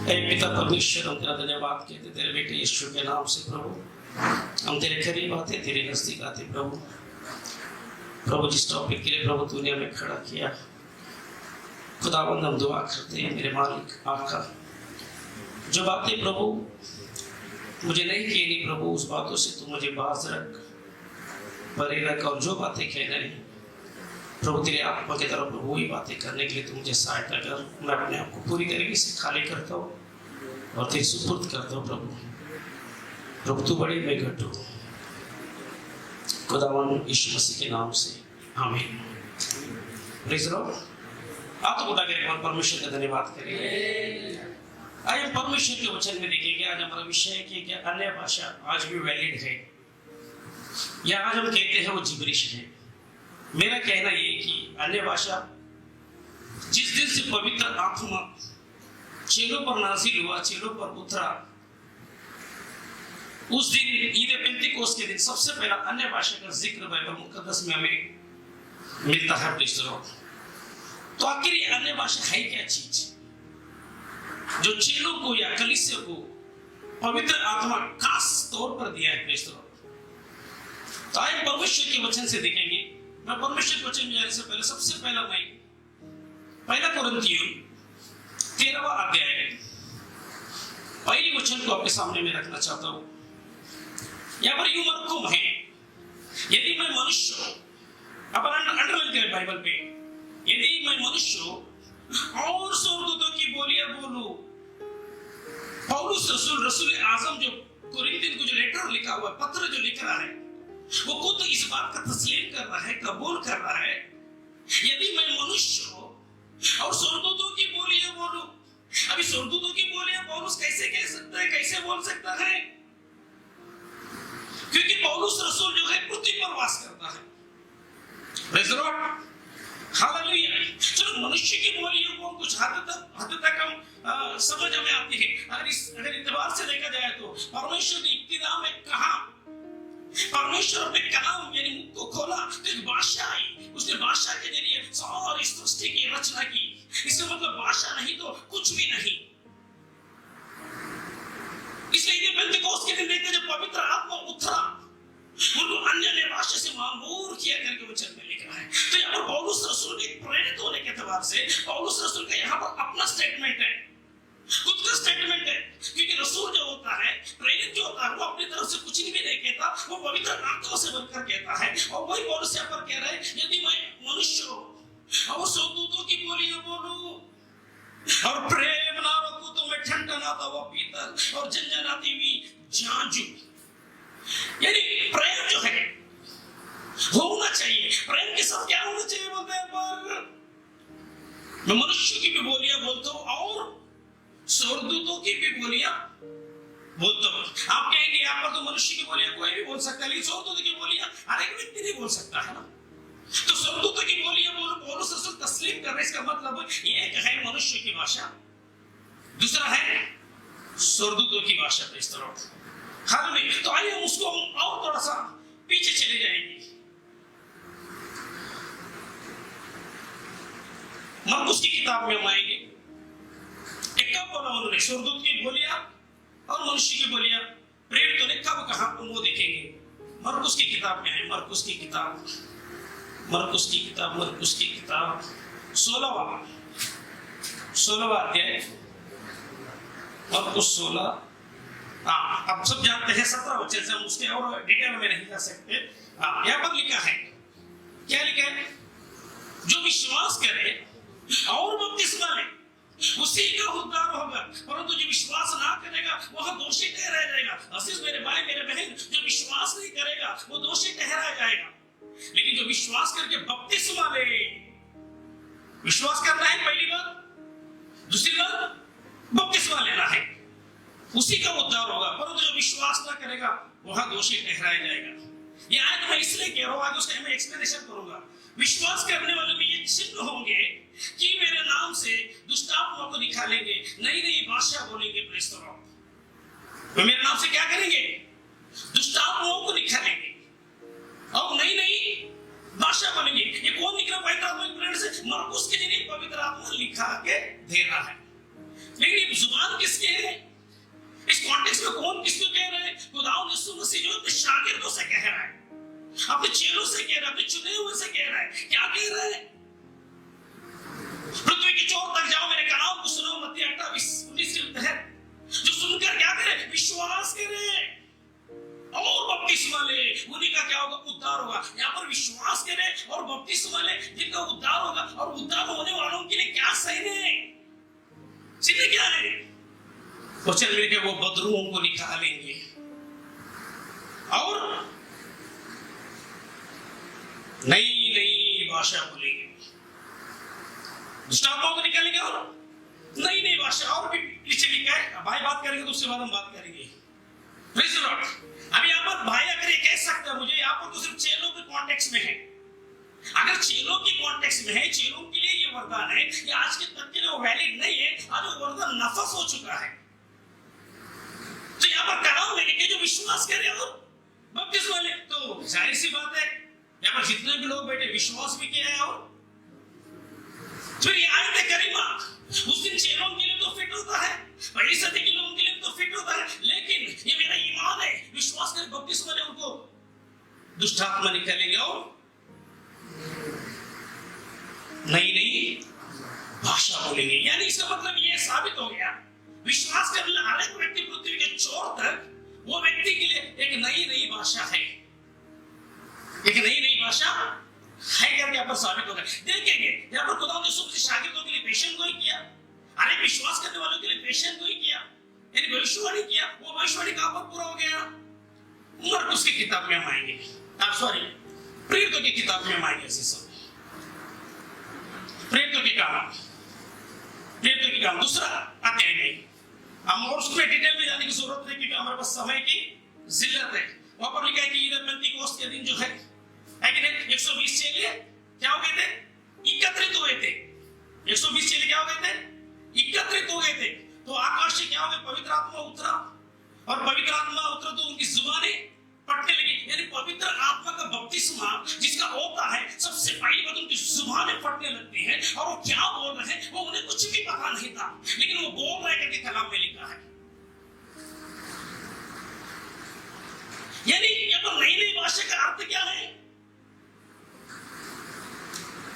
ऐ पिता परमेश्वर, हम तेरा धन्यवाद कहते तेरे बेटे यीशु के नाम से प्रभु। हम तेरे करीब आते, तेरे नजदीक आते प्रभु। प्रभु जिस टॉपिक के लिए प्रभु तूने हमें खड़ा किया, खुदावंद हम दुआ करते हैं मेरे मालिक आका, जो बातें प्रभु मुझे नहीं कहनी प्रभु, उस बातों से तू मुझे बाज रख, परे रख, और जो बातें कहना नहीं प्रभु तेरे आत्मा की तरफ प्रभु वही बातें करने के लिए तू मुझे सहायता कर। मैं अपने आप को पूरी तरीके से खाली करता हूँ और तेरे सुपुर्द करता हूँ प्रभु। प्रभु तू बड़ी, मैं घटू, खुदावन यीशु मसीह के नाम से आमीन। Praise the Lord. आप तो उठा के परमेश्वर का धन्यवाद करेंगे। आज हम परमेश्वर के वचन में देखेंगे। आज हमारा विषय है कि क्या अन्य भाषा आज भी वैलिड है, या आज हम कहते हैं वो जिब्रिश है। मेरा कहना ये कि अन्य भाषा जिस दिन से पवित्र आत्मा चेलों पर नाज़िल हुआ, चेलों पर उतरा, उस दिन ईद पेंतिकोस्त के दिन सबसे पहला अन्य भाषा का जिक्र बाइबल मुकद्दस में हमें मिलता है। Praise the Lord. तो आखिर ये अन्य भाषा है क्या चीज जो चेलों को या कलीसिया को पवित्र आत्मा खास तौर पर दिया है? Praise the Lord. तो आइए परमेश्वर के वचन से देखेंगे। मैं परमेश्वर के वचन में जाने से पहले सबसे पहला मैं पहला कुरिन्थियों 13वां अध्याय पहली वचन को आपके सामने में रखना चाहता हूं। यहाँ पर यूं मरकुम है, यदि मैं मनुष्य हूं, अब अंडरलाइन करें बाइबल पे, यदि मैं मनुष्य हूं और स्वर्गदूतों की बोलियां बोलूं। पौलुस रसूल आजम जो कुरिन्थियों को जो लेटर लिखा हुआ, पत्र जो लिख रहा है, वो खुद इस बात का तस्लीम कर रहा है, कबूल कर रहा है, यदि मैं मनुष्य हूं और स्वर्गदूतों की बोलियां बोलूं। अभी स्वर्गदूतों की बोलियां पौलुस कैसे कह सकता है, कैसे बोल सकता है? क्योंकि पौलुस रसूल जो है पृथ्वी पर वास करता है। Praise the Lord. हालेलुया। चलो मनुष्य की बोलियों को कुछ हद तक हम समझ में आती है। अगर इत्तेबार से देखा जाए तो परमेश्वर ने इब्तिदा में कहा, परमेश्वर अपने कलाम यानी मुख को खोला तो एक भाषा आई। उसने भाषा के जरिए सारी सृष्टि की रचना की। इसका मतलब भाषा नहीं तो कुछ भी नहीं। इसलिए ये पेंतिकोस्त के दिन देखते जब पवित्र आत्मा उतरा, उनको अन्य भाषा से मामूर किया करके वचन में लिखा है। तो यहाँ पर पौलुस रसूल के प्रेरित होने के एतबार से पौलुस रसूल का यहाँ पर अपना स्टेटमेंट है, खुद का स्टेटमेंट है। क्योंकि रसूल जो होता है, प्रेरित जो होता है, वो अपनी तरफ से कुछ भी नहीं कहता, वो पवित्र आत्मा से बनकर कहता है। और वही पौलुस यहाँ पर कह रहा है, यदि मैं मनुष्य हूं और स्वर्गदूतों की बोलियां बोलूं और प्रेम ना रखूं तो मैं ठनठनाता हुआ पीतल और झंझनाती हुई झांझू। यानी प्रेम जो है होना चाहिए। प्रेम के साथ क्या होना चाहिए बोलते हैं? पर मैं मनुष्य की भी बोलियां बोलता हूं और स्वर्गदूतों की भी बोलियां बोलता हूं। आप कहेंगे यहाँ पर तो मनुष्य की बोलियां कोई भी बोल सकता है, लेकिन स्वर्गदूतों की बोलियां हर एक व्यक्ति नहीं बोल सकता है ना। तो स्वर्गदूतों की बोलियां बोलो, पौलुस रसूल तस्लीम कर रहे हैं। इसका मतलब एक है मनुष्य की भाषा, दूसरा है स्वर्गदूतों की भाषा। Praise the Lord. हालेलुया। तो आइए हम उसको और थोड़ा सा पीछे चले जाएंगे। मरकुस की किताब में हम आएंगे। कब बोला उन्होंने स्वर्गदूत की बोलियां और मनुष्य की बोलियां, प्रेरितों ने कब कहा वो देखेंगे। मरकुस की किताब में है, मरकुस की किताब 16वां अध्याय, मरकुस 16। अब सब जानते हैं 17 वचन से, हम उसके और डिटेल में नहीं जा सकते। यहाँ पर लिखा है, क्या लिखा है? जो विश्वास करे और बपतिस्मा ले उसी का उद्धार होगा, परंतु जो विश्वास ना करेगा वह दोषी ठहराया जाएगा। अजीज मेरे भाई मेरे बहन, जो विश्वास नहीं करेगा वो दोषी ठहराया जाएगा। लेकिन जो विश्वास करके बपतिस्मा ले, विश्वास करना है पहली बात, दूसरी बात बपतिस्मा लेना है, उसी का उद्धार होगा। परंतु जो विश्वास ना करेगा वह दोषी ठहराया जाएगा। ये आयत मैं इसलिए कह रहा हूं, आगे उसका मैं एक्सप्लेनेशन करूंगा। विश्वास करने वाले में ये चिन्ह होंगे कि मेरे नाम से दुष्ट आत्मा को निकालेंगे, नई नई भाषा बोलेंगे। Praise the Lord. मेरे नाम से क्या करेंगे? दुष्ट आत्माओं को निकालेंगे और नई नई भाषा बोलेंगे। ये कौन निकला? पवित्र आत्मा की प्रेरणा से मरकुस के जरिए पवित्र आत्मा लिखा के दे रहा है। लेकिन ये जुबान किसकी अपने चेलों से कह रहा है, अपने चुने हुए से कह रहा है। क्या कह रहा है? पृथ्वी की चोर तक जाओ, मेरे कलाम को सुनो। मत्ती 28:19 के तहत जो सुनकर क्या करे? विश्वास करे और बपतिस्मा ले, उन्हीं का क्या होगा? उद्धार होगा। यहाँ पर विश्वास करे और बपतिस्मा ले, जिनका उद्धार होगा। और उद्धार होने वालों के लिए क्या सीधे क्या है? वचन मिलकर वो बदरुओं को निकालेंगे और नई नई भाषा बोलेंगे। दुष्टात्माओं को निकालेंगे और नई नई भाषा। और भी पीछे लिखा है, भाई बात करेंगे तो उसके बाद हम बात करेंगे। Praise the Lord. अभी यहाँ पर भाई अगर ये कह सकता है, मुझे यहाँ पर तो सिर्फ चेलों के कॉन्टेक्स्ट में है। अगर चेलों की कॉन्टेक्स्ट में है, चेलों के लिए ये वरदान है, ये आज के तक के लिए वो वैलिड नहीं है। आज वो वरदान नफस हो चुका है। तो यहाँ पर कलाम में लिखे जो विश्वास करे और बपतिस्मा ले, तो जाहिर सी बात है यहाँ पर जितने भी लोग बैठे विश्वास भी किया है। और फिर ये आयत करीमा उस दिन चेलों के लिए तो फिट होता है, पहली सदी के लोगों के लिए तो फिट होता है, लेकिन ये मेरा ईमान है, विश्वास करे बपतिस्मा ले, उनको दुष्टात्मा निकालेंगे और नई नई भाषा बोलेंगे। यानी इसका मतलब ये साबित हो गया, विश्वास करने वाले हर एक व्यक्ति पृथ्वी के छोर तक, वो व्यक्ति के लिए एक नई नई भाषा है, एक नई नई भाषा है करके यहाँ पर साबित होगा। देखेंगे यहाँ पर खुदा ने सबसे शागिर्दों के लिए पेशेंट को ही किया, अरे विश्वास करने वालों के लिए पेशेंट को ही किया, यानी भविष्यवाणी किया। वो भविष्यवाणी कहाँ पर पूरा हो गया? मरकुस की किताब में हम आएंगे, सॉरी प्रेरितों की किताब में हम आएंगे। प्रेरितों की काम दूसरा अध्याय में हम और उसमें डिटेल में जाने की जरूरत नहीं, क्योंकि हमारे पास समय की जिल्लत है। वहां पर लिखा है कि ये पेंतीकोस्त के दिन जो है कि नहीं, 120 चेले क्या हो गए थे? एकत्रित हुए थे। 120 चेले क्या हो गए थे? एकत्रित हो गए थे। तो आकाश से क्या हो गया? पवित्र आत्मा उतरा, और पवित्र आत्मा उतरा तो उनकी जुबानें फटने लगी। यानी पवित्र आत्मा का बपतिस्मा जिसका होता है, सबसे पहली बात उनकी जुबानें फटने लगती हैं, और वो क्या बोल रहे हैं वो उन्हें कुछ भी पता नहीं था, लेकिन वो बोल रहे करके कलाम में लिखा है। यानी ये तो नई नई भाषा का अर्थ क्या है?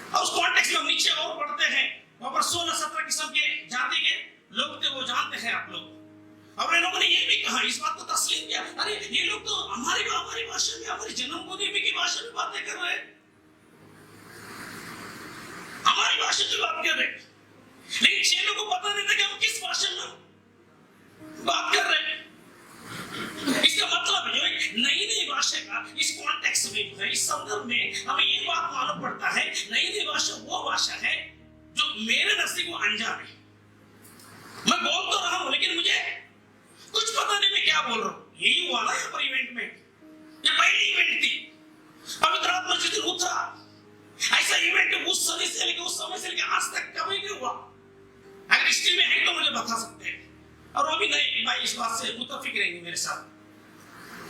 और उस कॉन्टेक्स्ट में हम नीचे और पढ़ते हैं, वहां पर 16-17 किस्म के जाति के लोग थे, वो जानते हैं आप लोग। और इन लोगों ने ये भी कहा, इस बात को तस्लीम किया, अरे ये लोग तो हमारी भाषा में, हमारी जन्मभूमि की भाषा में बातें कर रहे हैं, हमारी भाषा की बात कर रहे हैं। लेकिन चेलों को पता नहीं था कि हम किस भाषा में बात कर रहे हैं। इसका मतलब जो है नई नई भाषा का इस कॉन्टेक्स्ट में जो है, इस संदर्भ में हमें ये बात मालूम पड़ता है, नई नई भाषा वो भाषा है जो मेरे नजदीक वो अनजान है। मैं बोल तो रहा हूं, लेकिन मुझे कुछ पता नहीं मैं क्या बोल रहा हूं। यही हुआ ना यहाँ पर इवेंट में, ये पहली इवेंट थी। पवित्र आत्मा जिस दिन उतरा, ऐसा इवेंट उस समय से लेकर आज तक कभी नहीं हुआ। अगर हिस्ट्री में है तो मुझे बता सकते हैं, और वो भी नहीं भाई इस बात से मुत्तफिक रहेंगे मेरे साथ।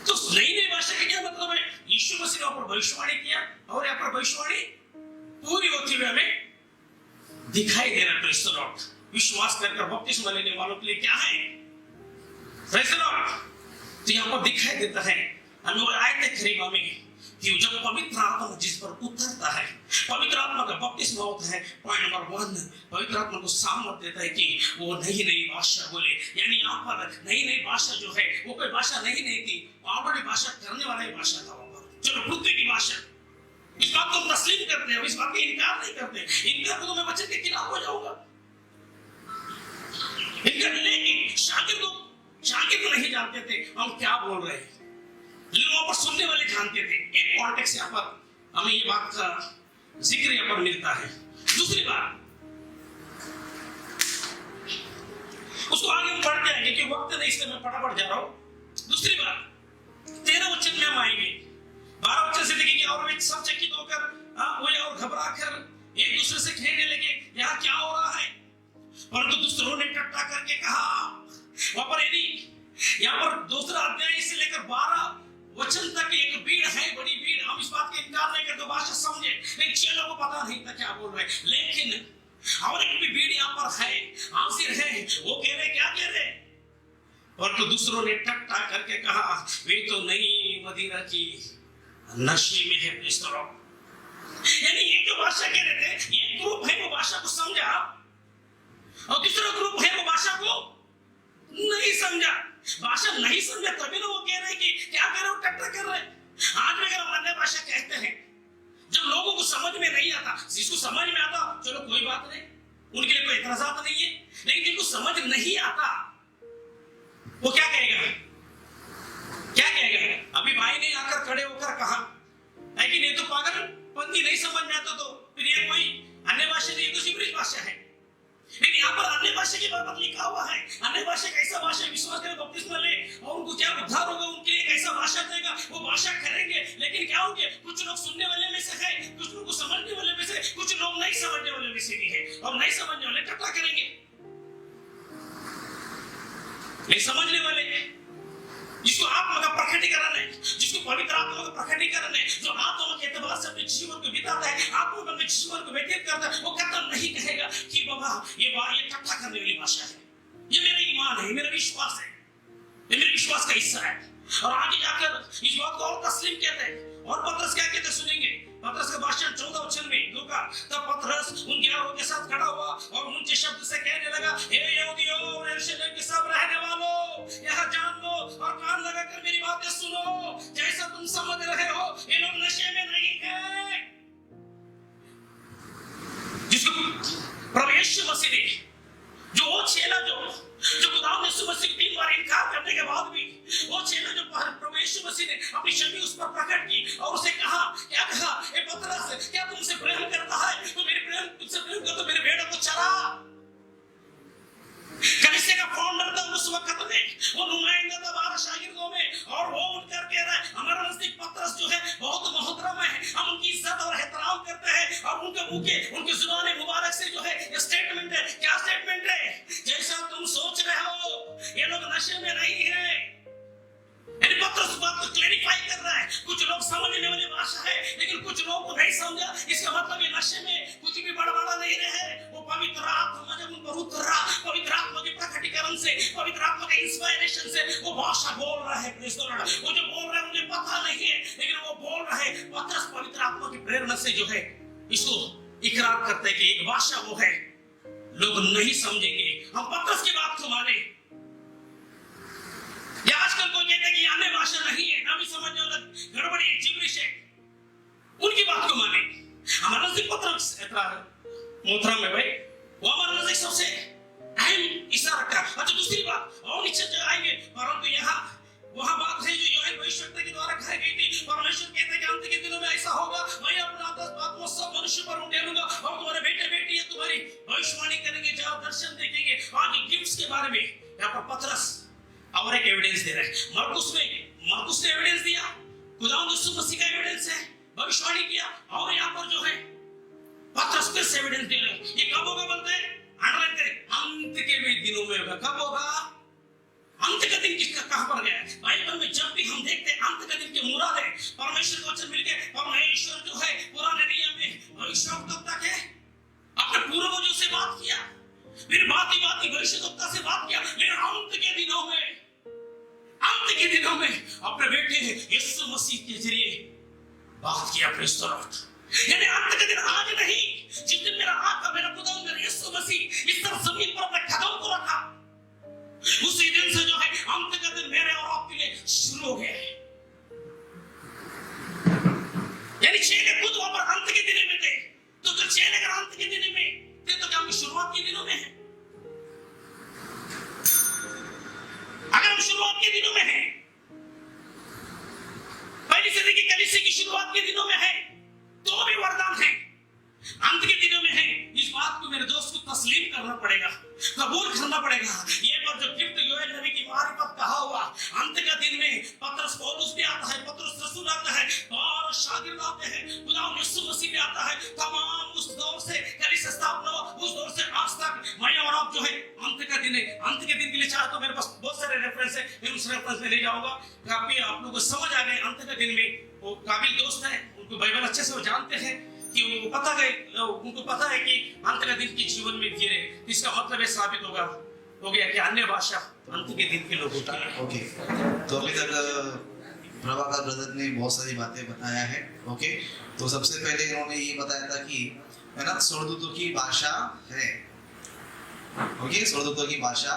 तो नई नई भाषा का क्या मतलब है? यीशु मसीह ने यहाँ पर भविष्यवाणी किया, और यहाँ पर भविष्यवाणी पूरी होती हुई हमें दिखाई दे रहा है। विश्वास कर बपतिस्मा लेने वालों के लिए क्या है? तो यहाँ पर दिखाई देता है हमें वो आयत करीबा में कि जब पवित्र आत्मा जिस पर उतरता है, पवित्र आत्मा का बपतिस्मा होता है। पॉइंट नंबर 1, पवित्र आत्मा को सामर्थ देता है कि वो नई नई भाषा बोले। यानी यहाँ पर नई नई भाषा जो है वो कोई भाषा नहीं थी, ऑलरेडी भाषा करने वाला ही भाषा था। वहां पर चलो पृथ्वी की भाषा, इस बात को हम तस्लीम करते हैं, इस बात का इनकार नहीं करते। इनकार तो मैं वचन के खिलाफ हो जाऊंगा। लेकिन शागिर्द नहीं जानते थे हम क्या बोल रहे हैं, लेकिन वहां पर सुनने वाले जानते थे। एक कॉन्टेक्स्ट यहाँ पर हमें ये बात का जिक्र यहाँ पर मिलता है। दूसरी बात, उसको आगे हम पढ़ते हैं क्योंकि वक्त नहीं, इसलिए मैं फटाफट जा रहा हूं। दूसरी बात 13 वचन में हम आएंगे। 12 वचन से देखेंगे और वे सब चकित होकर हुए और घबरा कर एक दूसरे से कहने लगे यहाँ क्या हो रहा है। परंतु दूसरों ने टट्टा करके कहा, वहां पर यहाँ पर दूसरा अध्याय से लेकर 12 वचन तक एक भीड़ है, बड़ी भीड़। हम इस बात का इनकार नहीं करते, भाषा समझे, लेकिन चेलों को पता नहीं था क्या बोल रहे। लेकिन और एक भी भीड़ यहाँ पर है, हाजिर है। वो कह रहे क्या कह रहे? और तो दूसरों ने टट्टा करके कहा वे तो नई मदिरा की नशे में है। इस तरह यानी ये जो भाषा कह रहे थे, ये ग्रुप है वो भाषा को समझा और दूसरा ग्रुप है वो भाषा को नहीं समझा। भाषा नहीं समझा तभी ना वो कह रहे कि क्या कर रहे हो, टट्टा कर रहे। आज में अगर हम अन्य भाषा कहते हैं जब लोगों को समझ में नहीं आता, जिसको समझ में आता चलो कोई बात नहीं, उनके लिए कोई एतराज़ात नहीं है, लेकिन जिनको समझ नहीं आता वो क्या कहेगा, क्या कहेगा? अभी भाई ने आकर खड़े होकर कहा है कि नहीं तो पागलपंथी नहीं समझ में आता, तो फिर ये कोई अन्य भाषा नहीं, ये तो सिब्रिज भाषा है। लेकिन यहाँ पर अन्य भाषा के बारे में लिखा हुआ है, अन्य भाषा कैसा भाषा है, विश्वास करें बपतिस्मा ले और उनको क्या उद्धार होगा, उनके लिए कैसा भाषा देगा, वो भाषा करेंगे। लेकिन क्या होंगे, कुछ लोग सुनने वाले में से है, कुछ लोग को समझने वाले में से, कुछ लोग नहीं समझने वाले में से भी है, और नहीं समझने वाले टट्टा करेंगे, नहीं समझने वाले जिसको आत्मा का प्रकटीकरण है, जिसको पवित्र आत्मा का प्रकटीकरण है, जो आत्मा के एतबार से अपने जीवन को बिताता है, आत्मा में अपने जीवन को व्यतीत करता है, वो कतई नहीं कहेगा कि बाबा ये टट्टा करने वाली भाषा है। ये मेरा ईमान है, ये मेरा विश्वास है, ये मेरे विश्वास का हिस्सा है। और आगे जाकर इस बात को और तस्लीम कहते हैं। और पतरस क्या कहते सुनेंगे, पतरस का भाषण 14 वचन में लूका, तब पतरस उन 11 के साथ खड़ा हुआ और ऊंचे शब्द से कहने लगा, हे यहूदियों और यरूशलेम के सब रहने वालों, यहाँ जान लो और कान लगाकर मेरी बातें सुनो। जैसा तुम समझ रहे हो ये लोग नशे में नहीं है, जिसको प्रभु यीशु मसीह ने जो वो चेला जो खुदा यीशु मसीह 3 बार इनकार करने के बाद भी वो चेला जो प्रभु यीशु मसीह ने अपनी शक्ति उस पर प्रकट की और उसे कहा, क्या कहा, ए पतरस क्या तुमसे प्रेम करता है, तो मेरे प्रेम तुझसे प्रेम कर, तो मेरे भेड़ों को चरा। कलीसिया का फाउंडर था उस वक्त में, वो नुमाइंदा था 12 शागिर्दों में, और वो उठकर कह रहा है हमारा नजदीक पतरस जो है बहुत मोहतरम है, हम उनकी इज्जत और एहतराम करते हैं, और उनके मुंह के उनके जुबान मुबारक से जो है ये स्टेटमेंट है। क्या स्टेटमेंट है? जैसा तुम सोच रहे हो ये लोग नशे में नहीं है। पतरस बात को क्लैरिफाई कर रहा है। कुछ लोग समझने वाली भाषा है, लेकिन कुछ लोगों को नहीं समझा। इसका मतलब ये नशे में कुछ भी बड़बड़ा नहीं रहे। वो पवित्र आत्मा जब उन पर उतरा, पवित्र आत्मा के प्रकटीकरण से, पवित्र आत्मा के इंस्पिरेशन से वो भाषा बोल रहा है। Praise the Lord. वो जो बोल रहा है मुझे पता नहीं है, लेकिन वो बोल रहा है। पतरस पवित्र आत्मा की प्रेरणा से जो है इसको इकरार करते हैं कि एक भाषा वो है, लोग नहीं समझेंगे, हम पतरस की बात को माने। या आजकल कोई कहते हैं कि अन्य भाषा नहीं है, ना भी समझने वाला गड़बड़ी है, जिब्रिश है, उनकी बात को माने। हमारा नजदीक पतरस मोहतरम है भाई, वो हमारा नजदीक सबसे अहम हिस्सा रखता है। अच्छा दूसरी बात और नीचे आएंगे, परंतु यहाँ वहां बात है जो योएल भविष्यवक्ता के द्वारा कही गई थी। परमेश्वर कहते हैं कि अंत के दिनों में ऐसा होगा, मैं अपना आत्मा सब मनुष्य पर उंडेलूंगा और तुम्हारे बेटे बेटियां तुम्हारी भविष्यवाणी करेंगे, जाओ दर्शन देखेंगे। आज गिफ्ट्स के बारे में यहाँ पर पतरस और एक एविडेंस दे रहे हैं। मरकुस ने एविडेंस दिया, खुदावंद यीशु मसीह का एविडेंस है, भविष्यवाणी किया, और यहाँ पर जो है पतरस फिर से एविडेंस दे रहे हैं। ये कब होगा बोलते हैं, अंडरलाइन करें, अंत के दिनों में होगा। कब होगा? अंत का दिन किसका कहां पर गया? बाइबल में जब भी हम देखते हैं अंत का दिन के मुराद है परमेश्वर का वचन मिलके, परमेश्वर जो है पुराने नियम में भविष्यवक्ता के अपने पूर्वजों से बात किया, फिर बात भविष्यवक्ता से बात किया, लेकिन अंत के दिनों में अपने बेटे यीशु मसीह के जरिए बात किया। Praise the Lord. यानी अंत का दिन आज नहीं, जिस दिन मेरा आका मेरा खुदा मेरा यीशु मसीह इस तरह जमीन पर अपने कदम को रखा, उसी दिन से जो है अंत का दिन मेरे और आपके लिए शुरू हो गया है। यानी चेले खुद वहां पर अंत के दिन में थे, तो जब चेले अगर अंत के दिन में थे तो क्या हम शुरुआत के दिनों में हैं? अगर हम शुरुआत के दिनों में हैं, पहली सदी की कलीसिया की शुरुआत के दिनों में है, तो भी वरदान है। अंत के दिनों में है, इस बात को मेरे दोस्त को तस्लीम करना पड़ेगा, कबूल करना पड़ेगा। ये पर जो गिफ्ट योएल नबी की मारिफत कहा हुआ, अंत का दिन में पतरस पौलुस भी आता है, पतरस रसूल आता है, और शागिर्द आते हैं, खुदावंद यीशु मसीह भी आता है। तमाम उस दौर से कलीसिया स्थापना हुआ, उस दौर से आज तक मैं और आप जो है अंत का दिन है। अंत के दिन के लिए चाहे तो मेरे पास बहुत सारे रेफरेंस है, मैं उस रेफरेंस में नहीं जाऊंगा। काफी आप लोगों को समझ आ गए अंत के दिन में वो काबिल दोस्त है, उनको बाइबल अच्छे से वो जानते हैं कि उनको पता है कि अंत का दिन के जीवन में जी रहे। इसका मतलब ये साबित हो गया कि अन्य भाषा अंत के दिन के लोग होता है। ओके, तो अभी तक प्रभाकर ब्रदर ने बहुत सारी बातें बताया है। ओके, तो सबसे पहले इन्होंने ये बताया था कि है ना, स्वर्गदूतों की भाषा है। ओके, स्वर्गदूतों की भाषा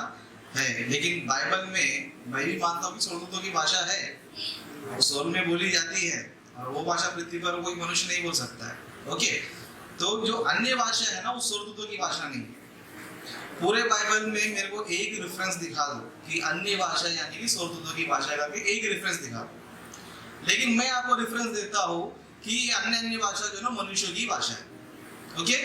है, लेकिन बाइबल में मैं भी मानता हूँ कि स्वर्गदूतों की भाषा है, वो स्वर्ग में बोली जाती है, और वो भाषा पृथ्वी पर कोई मनुष्य नहीं बोल सकता है। ओके, तो जो अन्य भाषा है ना, वो स्वर्गदूतों की भाषा नहीं है। पूरे बाइबल में मेरे को एक रेफरेंस दिखा दो कि अन्य भाषा यानी कि स्वर्गदूतों की भाषा का एक रेफरेंस दिखा दो। लेकिन मैं आपको रेफरेंस देता हूँ कि अन्य भाषा जो ना मनुष्यों की भाषा है। ओके,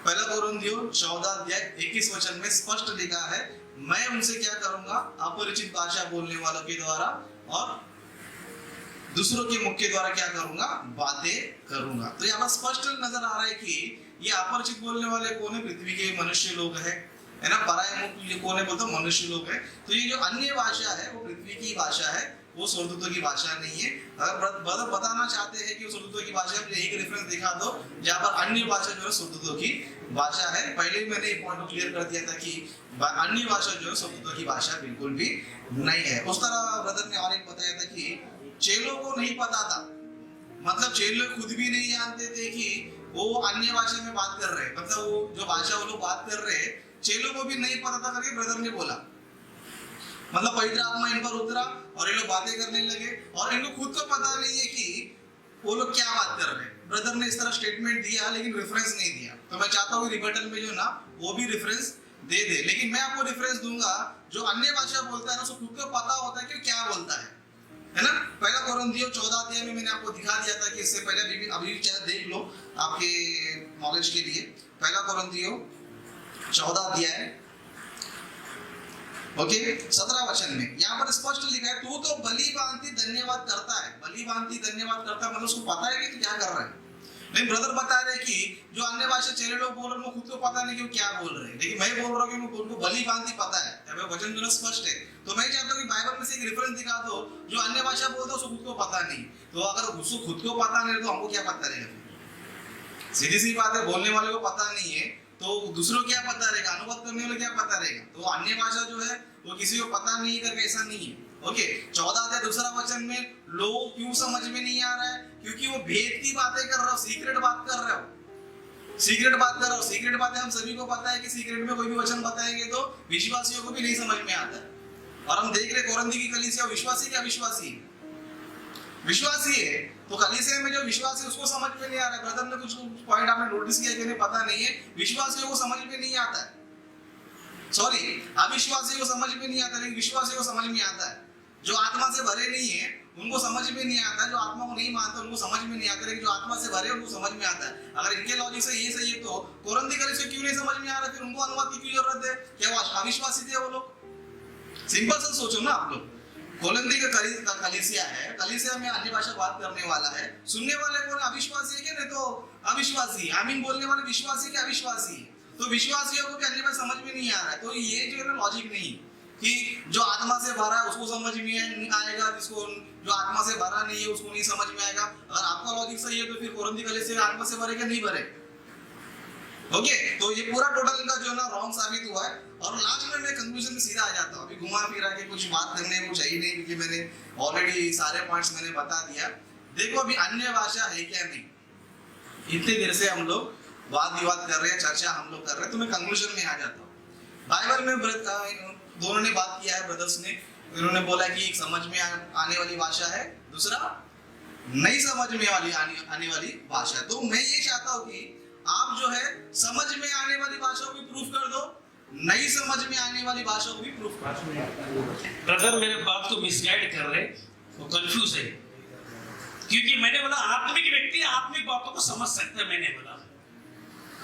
पहला कोरिन्थियों 14:21 में स्पष्ट लिखा है, मैं उनसे क्या करूंगा, अपरिचित भाषा बोलने वालों के द्वारा और दूसरों के मुख के द्वारा क्या करूंगा, बातें करूंगा। तो यहाँ पर स्पष्ट नजर आ रहा है कि ये अपरिचित बोलने वाले कौन है, पृथ्वी के मनुष्य लोग है ना। पराये मुख ये कौन है बोलते, मनुष्य लोग है। तो ये जो अन्य भाषा है वो पृथ्वी की भाषा है, वो स्वर्गदूतों की भाषा नहीं है। अगर बताना चाहते हैं कि वो स्वर्गदूतों की भाषा है, एक रेफरेंस दिखा दो जहाँ पर अन्य भाषा जो है स्वर्गदूतों की भाषा है। पहले ही मैंने पॉइंट क्लियर कर दिया था कि अन्य भाषा जो है स्वर्गदूतों की भाषा बिल्कुल भी नहीं है। उस तरह ब्रदर ने और एक बताया था कि चेलों को नहीं पता था, मतलब चेले खुद भी नहीं जानते थे कि वो अन्य भाषा में बात कर रहे हैं, मतलब वो जो भाषा वो लोग बात कर रहे हैं चेलों को भी नहीं पता था करके ब्रदर ने बोला। मतलब पवित्र आत्मा इन पर उतरा और ये लोग बातें करने लगे और इनको खुद को पता नहीं है कि वो लोग क्या बात कर रहे हैं। ब्रदर ने इस तरह स्टेटमेंट दिया लेकिन रेफरेंस नहीं दिया। तो मैं चाहता हूँ रिबटल में जो ना वो भी रेफरेंस दे दे, लेकिन मैं आपको रेफरेंस दूंगा जो अन्य भाषा बोलता है ना, उसको खुद को पता होता है कि क्या बोलता है ना। पहला कोरिन्थियों 14 में मैंने आपको दिखा दिया था कि इससे पहले अभी चाहे देख लो आपके नॉलेज के लिए। पहला कोरिन्थियों 14 ओके 17 में यहाँ पर स्पष्ट लिखा है, तू तो भली भांति धन्यवाद करता है। भली भांति धन्यवाद करता है मतलब उसको पता है कि तू क्या कर रहा है। लेकिन ब्रदर बता रहे कि जो अन्य भाषा चेले लोग बोल रहे हैं वो खुद को पता नहीं कि वो क्या बोल रहे हैं, लेकिन मैं बोल रहा हूँ कि उनको भली भांति पता है। वचन जो स्पष्ट है। तो मैं चाहता हूँ कि बाइबल में से एक रेफरेंस दिखा दो जो अन्य भाषा बोलता है उसको खुद को पता नहीं। तो अगर उसको खुद को पता नहीं तो हमको क्या पता रहेगा। सीधी सी बात है, बोलने वाले को पता नहीं है तो दूसरों क्या पता रहेगा, अनुभव करने वाले क्या पता रहेगा। तो अन्य भाषा जो है वो किसी को पता नहीं करके ऐसा नहीं है। ओके 14 में लोग क्यों समझ में नहीं आ रहा है, क्योंकि वो भेद की बातें कर रहा हो, सीक्रेट बात कर रहा हो, सीक्रेट बात कर रहा हो। सीक्रेट बातें हम सभी को पता है कि सीक्रेट में कोई भी वचन बताएंगे तो विश्वासियों को भी नहीं समझ में आता है। और हम देख रहे कोरिन्थी की कलीसिया विश्वासी क्या विश्वासी विश्वासी है, तो कलीसिया में जो विश्वासी है उसको समझ में नहीं आ रहा है। ब्रदर ने कुछ पॉइंट आपने नोटिस किया कि नहीं पता नहीं है, विश्वासियों को समझ में नहीं आता है। सॉरी, अविश्वासी को समझ में नहीं आता, लेकिन विश्वासी को समझ में आता है। जो आत्मा से भरे नहीं है उनको समझ में नहीं आता, जो आत्मा को नहीं मानते उनको समझ में नहीं आता, लेकिन जो आत्मा से भरे उनको समझ में आता है। अगर इनके लॉजिक से ये सही है तो कोरिन्थी कलीसिया क्यों नहीं समझ में आ रहा, फिर उनको अनुवाद की क्यों जरूरत है? क्या वो अविश्वासी थे वो लोग? सिंपल सा सोचो ना आप लोग। कोरिन्थी का कलीसिया है, कलीसिया में अन्य भाषा बात करने वाला है, सुनने वाले कौन? अविश्वासी है क्या? नहीं तो अविश्वासी। आमीन बोलने वाले विश्वासी क्या अविश्वासी? तो विश्वासियों को भी अन्य भाषा समझ में नहीं आ रहा है। तो ये जो है ना लॉजिक नहीं कि जो आत्मा से भरा है उसको समझ में आएगा, जिसको जो आत्मा से भरा नहीं है उसको नहीं समझ में आएगा। अगर आपका लॉजिक सही है तो फिर कोरिन्थी कलीसिया आत्मा से भरेगा नहीं भरे। ओके, तो ये पूरा टोटल इनका जो है ना रॉन्ग साबित हुआ है। और लास्ट में मैं कंक्लूजन में सीधा आ जाता हूँ। अभी घुमा फिरा के कुछ बात करने को चाहिए नहीं, क्योंकि मैंने ऑलरेडी सारे पॉइंट्स मैंने बता दिया। देखो अभी अन्य भाषा है क्या नहीं, इतनी देर से हम लोग वाद विवाद कर रहे हैं, चर्चा हम लोग कर रहे हैं, तो मैं कंक्लूजन में आ जाता हूँ। बाइबल में दोनों ने बात किया है, ब्रदर्स ने, उन्होंने बोला कि एक समझ में आने वाली भाषा है, दूसरा नहीं समझ में आने वाली भाषा। तो मैं ये चाहता हूँ कि आप जो है समझ में आने वाली भाषा को भी प्रूफ कर दो, नहीं समझ में आने वाली भाषा को भी प्रूफ कर दो। ब्रदर मेरे बात को मिसगाइड कर रहे, वो कंफ्यूज है, क्योंकि मैंने बोला आत्मिक व्यक्ति आत्मिक बातों को समझ सकता है। मैंने बोला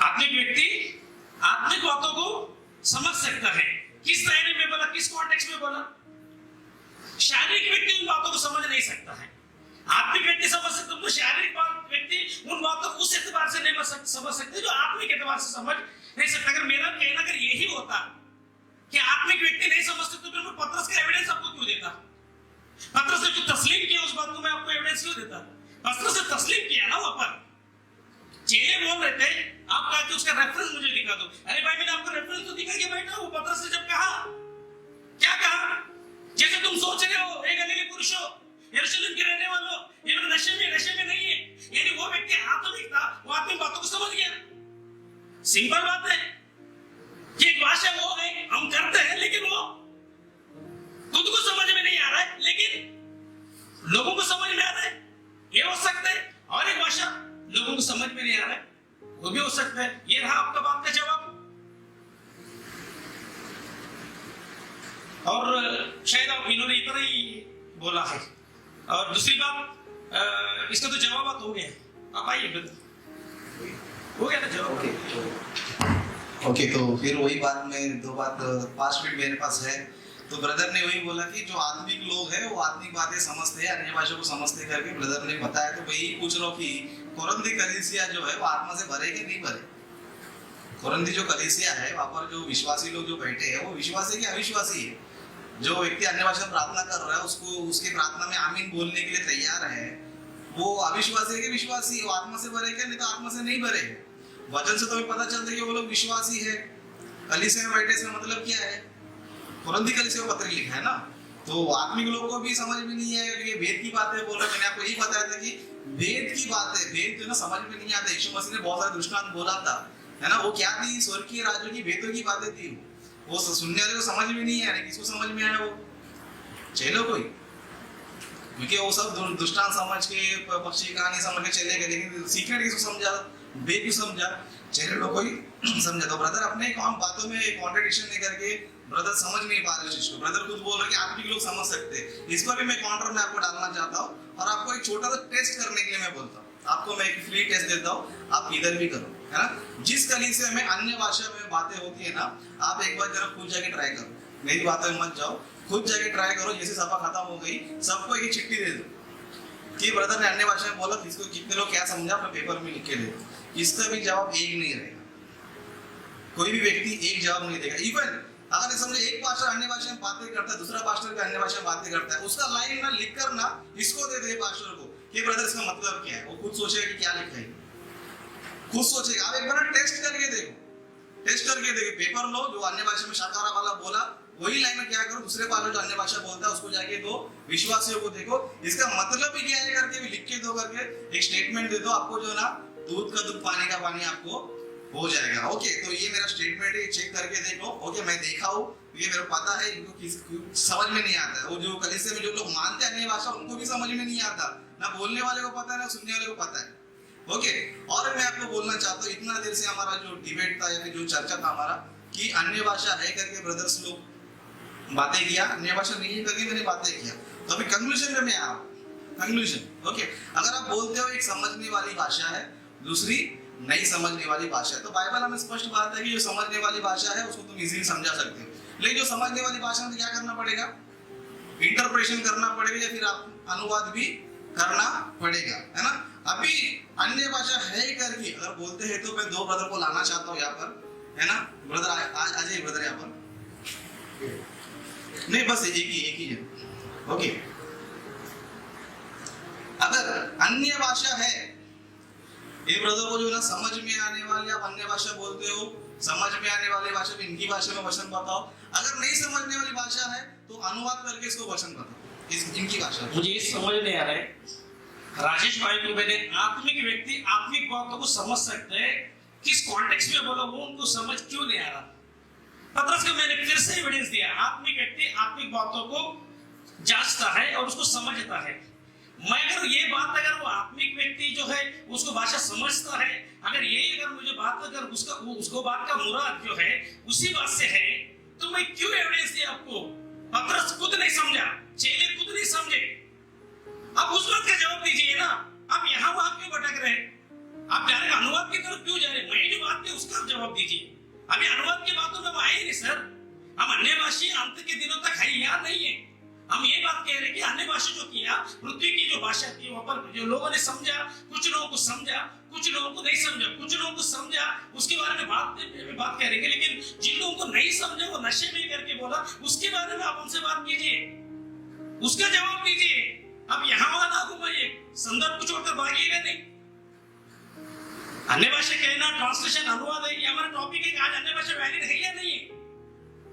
आत्मिक व्यक्ति आत्मिक बातों को समझ सकता है। किस लाइन में बोला, किस कॉन्टेक्स्ट में बोला? शारीरिक व्यक्ति उन बातों को समझ नहीं सकता है, आत्मिक व्यक्ति समझ सकते। तो शारीरिक व्यक्ति उन बातों को उस एतबार से नहीं समझ सकते जो आत्मिक एतबार से समझ नहीं सकता। अगर मेरा कहना अगर यही होता कि आत्मिक व्यक्ति नहीं समझ सकते तो मैं पत्रस का एविडेंस आपको क्यों देता? पत्रस ने जो तस्लीम किया उस बात को मैं आपको एविडेंस क्यों देता? पत्रस ने तस्लीम किया ना वहां पर, चेले बोल रहे थे, आप कहा कि उसका रेफरेंस मुझे दिखा दो। अरे भाई मैंने आपको रेफरेंस तो दिखा के बैठा हूं। पत्रस ने जब कहा, क्या कहा? जैसे तुम सोच रहे हो हे गलीली पुरुषों, यरूशलेम के रहने वालों, ये लोग नशे में नहीं है। यानी वो व्यक्ति आत्मिक था, वो आत्मिक बातों को समझ गया। सिंपल बात है कि एक भाषा वो है हम करते हैं, लेकिन वो खुद को समझ में नहीं आ रहा है, लेकिन लोगों को समझ में आ रहा है, ये हो सकता है। और एक भाषा लोगों को समझ में नहीं आ रहा है, वो भी हो सकता है। ये रहा आपका बात का जवाब। और शायद आप इन्होंने इतना ही बोला है। और दूसरी बात, इसका तो जवाब हो गया। आप आइए, हो गया ना जवाब। ओके, तो फिर वही बात में 2 बात 5 मिनट मेरे पास है। तो ब्रदर ने वही बोला कि जो आत्मिक लोग हैं वो आत्मिक बातें समझते हैं, अन्य भाषा को समझते करके ब्रदर ने बताया। तो वही पूछ रहा हूँ कि कोरिन्थी कलीसिया जो है वो आत्मा से भरे कि नहीं भरे? कोरिन्थी जो कलीसिया है वहाँ पर जो विश्वासी लोग जो बैठे हैं वो विश्वासी कि अविश्वासी है? जो व्यक्ति अन्य भाषा प्रार्थना कर रहा है उसको उसके प्रार्थना में आमीन बोलने के लिए तैयार है, वो अविश्वासी है कि विश्वासी है? वो आत्मा से भरे क्या? नहीं तो आत्मा से नहीं भरे। वचन से तुम्हें पता चलता है कि वो लोग विश्वासी है। कलीसिया में बैठे इसका मतलब क्या है? कोरिन्थी कलीसिया को पत्र लिखा है ना। तो आत्मिक लोगों को भी समझ में नहीं है कि वेद की बातें बोल रहे। मैंने आपको यही बताया था कि वेद की बातें, वेद जो ना समझ में नहीं आता। यीशु मसीह ने बहुत सारे दृष्टांत बोला था, है ना। वो क्या थी? स्वर्ग के राज्यों की वेदों की बातें थी। वो सुनने वाले को समझ में नहीं आया। किसको समझ में आया? वो चलो कोई, क्योंकि वो सब दृष्टांत समझ के पक्षी की कहानी समझ के चले गए, लेकिन सीक्रेट किसको समझा? वेद की समझा, चलो लोग कोई समझा। तो ब्रदर अपने काम बातों में कॉन्ट्रडिक्शन नहीं करके ब्रदर समझ नहीं पा रहे चीज को। ब्रदर खुद बोल रहे कि आत्मिक लोग समझ सकते हैं। इस पर भी मैं काउंटर में आपको डालना चाहता हूँ और आपको एक छोटा सा टेस्ट करने के लिए मैं बोलता हूँ। आपको मैं एक फ्री टेस्ट देता हूँ, आप इधर भी करो, है ना। जिस कलीसिया में अन्य भाषा में बातें होती है ना, आप एक बार जरा खुद जाके ट्राई करो। मेरी बातों में मत जाओ, खुद जाके ट्राई करो। जैसे सभा खत्म हो गई, सबको एक चिट्ठी दे दो कि ब्रदर ने अन्य भाषा में बोला, किसको कितने लोग क्या समझा, अपने पेपर में लिख के दे दो। इसका भी जवाब एक नहीं रहेगा, कोई भी व्यक्ति एक जवाब नहीं देगा। इवन अगर समझे एक पास्टर अन्य भाषा में बातें करता है, दूसरा पास्टर भी अन्य भाषा में बातें करता है, उसका लाइन ना लिख कर ना इसको दे दे पास्टर को कि ब्रदर इसका मतलब क्या है, वो खुद सोचेगा कि क्या लिखा है, खुद सोचेगा। आप एक बार टेस्ट करके देखो, टेस्ट करके देखो। पेपर लो, जो अन्य भाषा में शाकारा वाला बोला वही लाइन में क्या करो, दूसरे पास्टर जो अन्य भाषा बोलता है उसको जाके दो, विश्वासियों को देखो इसका मतलब भी क्या है करके भी लिख के दो, करके एक स्टेटमेंट दे दो। आपको जो ना दूध का दूध पानी का पानी आपको हो जाएगा। ओके, तो ये मेरा स्टेटमेंट है, चेक करके देखो। ओके, मैं देखा हूँ, ये मेरे को पता है इनको समझ में नहीं आता है। वो जो कलीसिया में जो लोग मानते हैं अन्य भाषा, उनको भी समझ में नहीं आता, ना बोलने वाले को पता है ना सुनने वाले को पता है। ओके, और मैं आपको बोलना चाहता हूँ, इतना देर से हमारा जो डिबेट था या फिर जो चर्चा था हमारा कि अन्य भाषा है करके ब्रदर्स लोग बातें किया, अन्य भाषा नहीं है करके मैंने बातें किया। तो अभी कंक्लूजन में मैं आया हूँ। कंक्लूजन, ओके, अगर आप बोलते हो एक समझने वाली भाषा है, दूसरी नहीं समझने वाली भाषा है, तो बाइबल हमें स्पष्ट बात है कि जो समझने वाली भाषा है उसको तुम इजीली समझा सकते हो। लेकिन जो समझने वाली भाषा में क्या करना पड़ेगा? इंटरप्रेशन करना पड़ेगा या फिर आप अनुवाद भी करना पड़ेगा, है ना। अभी अन्य भाषा है करके अगर बोलते हैं तो मैं 2 ब्रदर को लाना चाहता हूँ यहाँ पर, है ना। ब्रदर आ जाइए, ब्रदर यहाँ पर। नहीं, बस एक ही है। ओके, अगर अन्य भाषा है, ये ब्रदर को जो ना समझ में आने वाली, आप अन्य भाषा बोलते हो, समझ में आने वाली भाषा में इनकी भाषा में वचन बताओ। अगर नहीं समझने वाली भाषा है तो अनुवाद करके इसको वचन बताओ, इनकी भाषा। मुझे ये समझ नहीं आ रहा है राजेश भाई को, मैंने आत्मिक व्यक्ति आत्मिक बातों को समझ सकते हैं, किस कॉन्टेक्स्ट में बोला वो उनको समझ क्यों नहीं आ रहा। पतरस को मैंने फिर से एविडेंस दिया, आत्मिक व्यक्ति आत्मिक बातों को जांचता है और उसको समझता है। मैं अगर ये बात, अगर वो आत्मिक व्यक्ति जो है उसको भाषा समझता है, अगर यही अगर मुझे बात, अगर उसको बात का मुराद जो है उसी बात से है, तो मैं क्यों एविडेंस दिया आपको? पतरस खुद नहीं समझा, चेले खुद नहीं समझे, आप उस बात का जवाब दीजिए ना। आप यहाँ वहां क्यों भटक रहे? आप जा रहे अनुवाद की तरफ क्यों जा रहे? मैं जो बात की उसका जवाब दीजिए। अभी अनुवाद की बातों में हम आए नहीं सर। हम अन्य भाषी अंत के दिनों तक है या नहीं है। हम ये बात कह रहे हैं कि अन्य भाषा जो किया, पृथ्वी की जो भाषा थी वहां पर जो लोगों ने समझा, कुछ लोगों को समझा, कुछ लोगों को नहीं समझा, कुछ लोगों को समझा, उसके बारे में बात करेंगे। लेकिन जिन लोगों को नहीं समझा, वो नशे में करके बोला, उसके बारे में आप उनसे बात कीजिए, उसका जवाब दीजिए। अब यहाँ वहां ना घुमाइए, संदर्भ को छोड़कर भागिएगा नहीं। अन्य भाषा कहना, ट्रांसलेशन, अनुवाद है, ये हमारा टॉपिक है कि आज अन्य भाषा वैलिड है या नहीं है।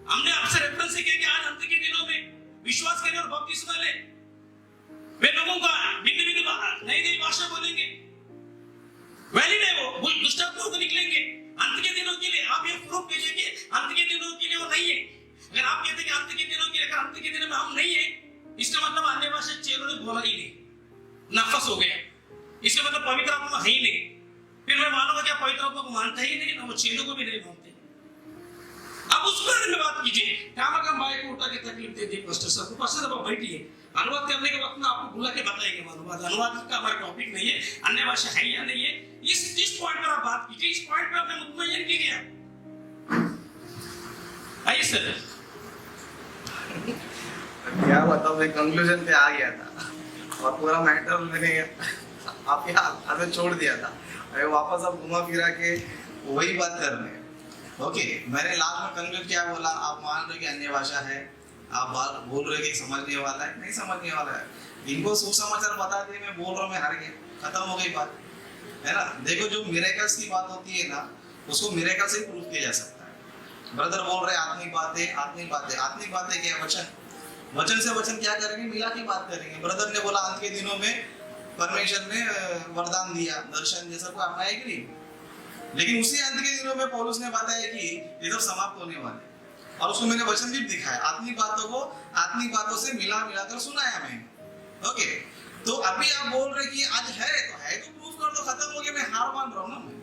हमने आपसे रेफरेंस किया कि आज अंत के दिनों में विश्वास करें और बपतिस्मा ले। वे लोगों का भिन्न भिन्न नई नई भाषा बोलेंगे, वैलिड है वो दुष्टात्माओं को निकलेंगे अंत के दिनों के लिए। आप ये प्रूफ कीजिए कि अंत के दिनों के लिए वो नहीं है। अगर आप कहते हैं कि अंत के दिनों के लिए, अगर अंत के दिनों में हम नहीं है, इसका मतलब अन्य भाषा चेलों ने बोला ही नहीं, नफस हो गया। इसका मतलब पवित्र आत्मा है ही नहीं। फिर मैं मानूंगा क्या पवित्र आत्मा को मानता ही नहीं, ना वो चेलों को भी नहीं मानते। अब उस बारे में बात कीजिए। काम भाई को उठा के तकलीफ दे दी पास्टर साहब को, पास्टर साहब बैठिए, अनुवाद करने के वक्त में आपको बुला के बताएंगे अनुवाद। अनुवाद का हमारा टॉपिक नहीं है, अन्य भाषा है या नहीं है, इस पॉइंट पर आप बात कीजिए। इस पॉइंट पर आपने मुतमय्यन की गया। आइए सर। क्या बताऊं, मैं कंक्लूजन पे आ गया था और पूरा मैटर मैंने आपके हाथ में छोड़ दिया था। अरे वापस अब घुमा फिरा के वही बात कर रहे हैं। ओके, मैंने लास्ट में कंक्लूड क्या बोला, आप मान रहे कि अन्य भाषा है, आप बोल रहे कि समझने वाला है, नहीं समझने वाला है। इनको सुसमाचार बता दिए, मैं बोल रहा हूँ मैं हार गया, खत्म हो गई बात, है ना। देखो जो मिरेकल्स की बात होती है ना, उसको मिरेकल से ही प्रूव किया जा सकता है। ब्रदर बोल रहे आत्मिक बातें, आत्मिक बातें, आत्मिक बातें क्या, वचन, वचन से वचन क्या करेंगे, मिला की बात करेंगे। ब्रदर ने बोला अंत के दिनों में परमेश्वर ने वरदान दिया, दर्शन जैसा को आपने एग्री, लेकिन उसी अंत के दिनों में पौलुस ने बताया कि ये सब समाप्त होने वाले, और उसको मैंने वचन भी दिखाया, आत्मिक बातों को आत्मिक बातों से मिला कर सुनाया मैंने। ओके, तो अभी आप बोल रहे कि आज है तो प्रूफ कर दो, खत्म हो गया, मैं हार मान रहा हूँ ना। मैं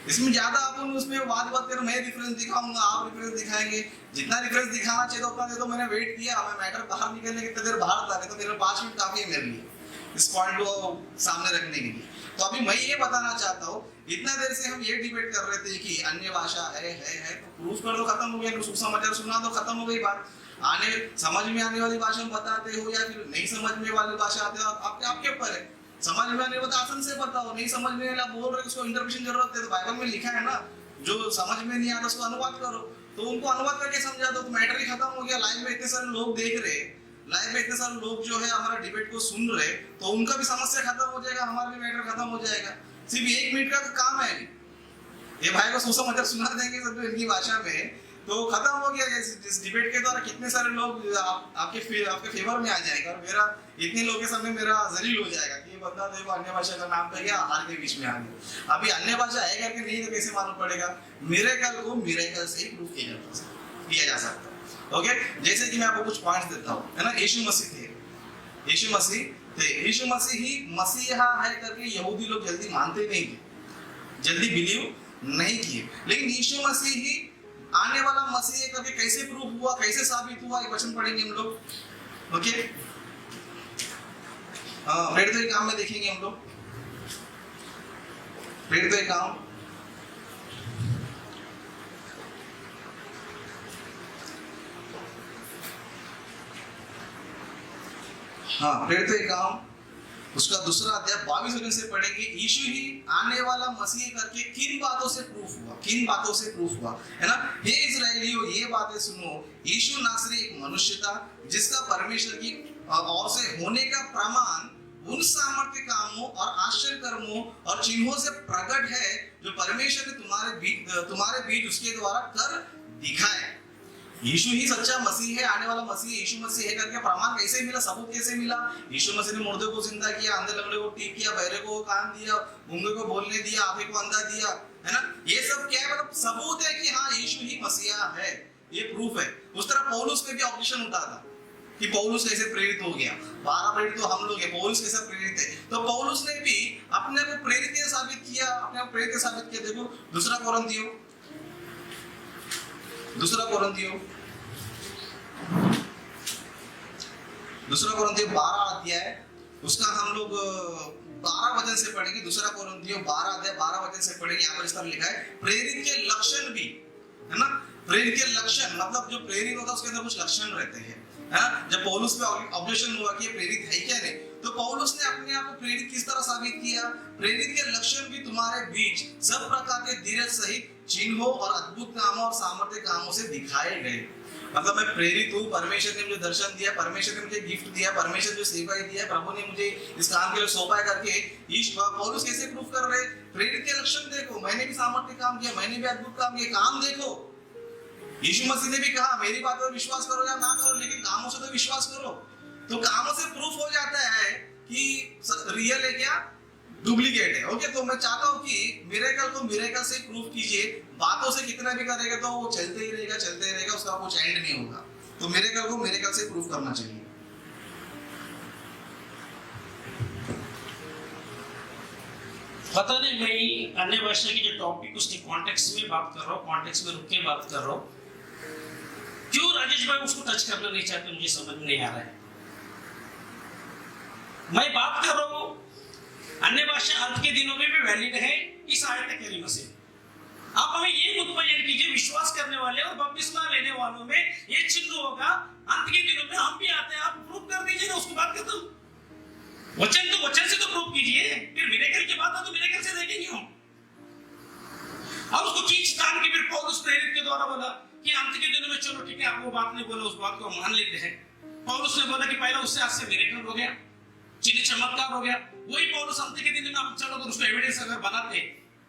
इसमें ज्यादा अपन उसमें बात कर, मैं डिफरेंस दिखाऊंगा, आप डिफरेंस दिखाएंगे, जितना डिफरेंस दिखाना चाहिए उतना दे दो। मैंने वेट किया, मैं मैटर बाहर निकलने की देर बाहर था, तो मेरे 5 मिनट काफी है मेरे लिए इस पॉइंट को सामने रखने के लिए। तो अभी मैं ये बताना चाहता हूँ, इतना देर से हम ये डिबेट कर रहे थे कि अन्य भाषा है तो प्रूफ कर दो, खत्म हो गया, सुसमाचार सुना दो, खत्म हो गई बात। आने समझ में आने वाली भाषा में बताते हो या फिर नहीं समझ में वाली भाषा आते हो, आपके ऊपर है। समझ में आने वाला आसान से बताओ, नहीं समझ में वाला बोल रहे उसको इंटरप्रिटेशन जरूरत है, तो बाइबल में लिखा है ना, जो समझ में नहीं आता उसको अनुवाद करो, तो उनको अनुवाद करके समझा दो, तो मैटर ही खत्म हो गया। लाइव में इतने सारे लोग देख रहे, लाइव में इतने सारे लोग जो है हमारा डिबेट को सुन रहे, तो उनका भी समस्या खत्म हो जाएगा, हमारा भी मैटर खत्म हो जाएगा। सिर्फ 1 मिनट का तो काम है, ये भाई को सुसमाचार सुना देंगे सब इनकी भाषा में, तो खत्म हो गया। इस डिबेट के द्वारा कितने सारे लोग आपके फेवर में आ जाएगा, और मेरा इतने लोगों के सामने मेरा जलील हो जाएगा कि ये बंदा देखो अन्य भाषा का नाम पे गया, हार के बीच में आ गया। अभी अन्य भाषा है क्या कि नहीं, तो कैसे मालूम पड़ेगा? मिरेकल को मिरेकल से ही प्रूव किया जा सकता है। ओके, जैसे कि मैं आपको कुछ पॉइंट्स देता हूँ, है ना। यीशु मसीह थे, यीशु मसीह ही मसीहा है करके यहूदी लोग जल्दी मानते नहीं थे, जल्दी बिलीव नहीं किए, लेकिन यीशु मसीह ही आने वाला मसीह है करके कैसे प्रूफ हुआ, कैसे साबित हुआ, ये वचन पढ़ेंगे हम लोग। ओके, प्रेरितों के काम में देखेंगे हम लोग, प्रेरितों के काम, हाँ प्रेरितों के काम उसका दूसरा अध्याय 22 वचन से पढ़ेंगे। यीशु ही आने वाला मसीह करके किन बातों से प्रूफ हुआ, है ना। हे इस्राएलियों, ये बातें सुनो, यीशु नासरी एक मनुष्य था जिसका परमेश्वर की ओर से होने का प्रमाण उन सामर्थ्य कामों और आश्चर्य कर्मों और चिन्हों से प्रकट है जो परमेश्वर ने तुम्हारे बीच उसके द्वारा कर दिखाए। यीशु ही सच्चा मसीह है, आने वाला मसीह यीशु मसीह है करके प्रमाण कैसे मिला, सबूत कैसे मिला? यीशु मसीह ने मुर्दे को जिंदा किया, अंधे लंगड़े को ठीक किया, बहरे को कान दिया, गूंगे को बोलने दिया, आंखें को अंधा दिया, है ना। ये सब क्या है? मतलब सबूत है कि हाँ यीशु ही मसीहा है, ये प्रूफ है। उस तरह पौलुस पे भी ऑब्जेक्शन उठा था कि पौलुस कैसे प्रेरित हो गया, 12 प्रेरित तो हम लोग हैं, पौलुस कैसे प्रेरित है? तो पौलुस ने भी अपने को प्रेरित साबित किया, अपने को प्रेरित साबित किया। देखो दूसरा कोरिन्थियों 12 अध्याय, उसका हम लोग 12 वचन से पढ़ेंगे। दूसरा कोरिन्थियों 12 अध्याय 12 वचन से पढ़ेंगे। यहाँ पर इस तरह लिखा है, प्रेरित के लक्षण भी, है ना। प्रेरित के लक्षण मतलब जो प्रेरित होता है उसके अंदर कुछ लक्षण रहते हैं, है ना। जब पौलुस पे ऑब्जेक्शन हुआ कि ये प्रेरित है क्या नहीं, तो पौलुस ने अपने आप को प्रेरित किस तरह साबित किया? प्रेरित के लक्षण भी तुम्हारे बीच सब प्रकार के धीरज सहित चिन्हों और अद्भुत कामों और सामर्थ्य कामों से दिखाए गए। मतलब मैं प्रेरित हूँ, परमेश्वर ने मुझे दर्शन दिया, परमेश्वर ने मुझे गिफ्ट दिया, परमेश्वर ने सेवा दिया, प्रभु ने मुझे इस काम के लिए सौंपा है करके पौलुस कैसे प्रूफ कर रहे? प्रेरित के लक्षण देखो, मैंने भी सामर्थ्य काम किया, मैंने भी अद्भुत काम किया, काम देखो। यीशु मसीह ने भी कहा मेरी बात पर विश्वास करो या ना करो, लेकिन कामों से तो विश्वास करो। तो कामों से प्रूफ हो जाता है कि रियल है क्या डुप्लीकेट है। ओके, तो मैं चाहता हूं कि मिरेकल को मिरेकल से प्रूफ कीजिए। बातों से कितना भी करेगा तो वो चलते ही रहेगा, उसका कुछ एंड नहीं होगा। तो मिरेकल को मिरेकल से प्रूफ करना चाहिए। पता नहीं, मैं अन्य भाषा की जो टॉपिक उसके कॉन्टेक्स्ट में बात कर रहा हूँ, कॉन्टेक्स्ट में रुक के बात कर रहा हूँ। क्यों राजेश भाई उसको टच करना नहीं चाहते, मुझे समझ नहीं आ रहा है। मैं बात कर रहा हूँ अन्य भाषा अंत के दिनों में भी वैलिड है इस आयत करीमा से। आप हमें ये मुतमय्यन कीजिए, विश्वास करने वाले और बपतिस्मा लेने वालों में ये चिन्ह होगा अंत के दिनों में, हम भी आते हैं। आप प्रूफ कर दीजिए ना, उसको बात करता हूँ। वचन तो वचन से तो प्रूफ कीजिए, फिर मिरेकल की बात है तो मिरेकल से देखेंगे हम। और उसको खींच तान के फिर पौलुस प्रेरित के द्वारा बोला कि अंत के दिनों में चलो ठीक है, आप वो बात नहीं बोला, उस बात को मान लेते हैं। पौलुस ने बोला कि पहला उससे आज से मिरेकल हो गया, चिन्ह चमत्कार हो गया। वही पौलुस अंत के दिन में हम चलो तो उसको एविडेंस अगर बनाते,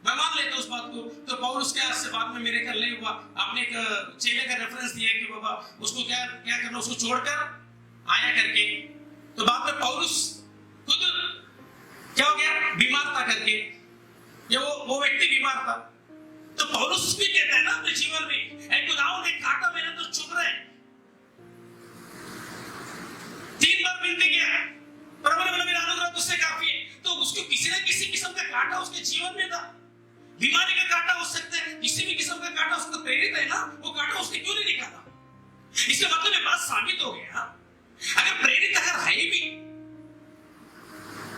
मैं मान लेता उस बात को, तो पौलुस के आज से बाद में मिरेकल नहीं हुआ। आपने एक चेले का रेफरेंस दिया कि बाबा उसको क्या करना, उसको छोड़कर आया करके। तो बाद में पौलुस खुद क्या हो गया, बीमार था करके, ये वो व्यक्ति बीमार था। तो पौलुस भी कहता है ना अपने जीवन में, एक खुदाओं ने काटा मेरे तो चुभ रहे। 3 बार विनती किया, प्रभु ने बोला मेरा अनुग्रह तुझसे काफी है। तो उसको किसी न किसी किस्म का काटा उसके जीवन में था। बीमारी का काटा हो सकता है, किसी भी किस्म का काटा उसको प्रेरित है ना, वो काटा उसने क्यों नहीं निकाला? इसका मतलब ये बात साबित हो गया, अगर प्रेरित अगर है भी,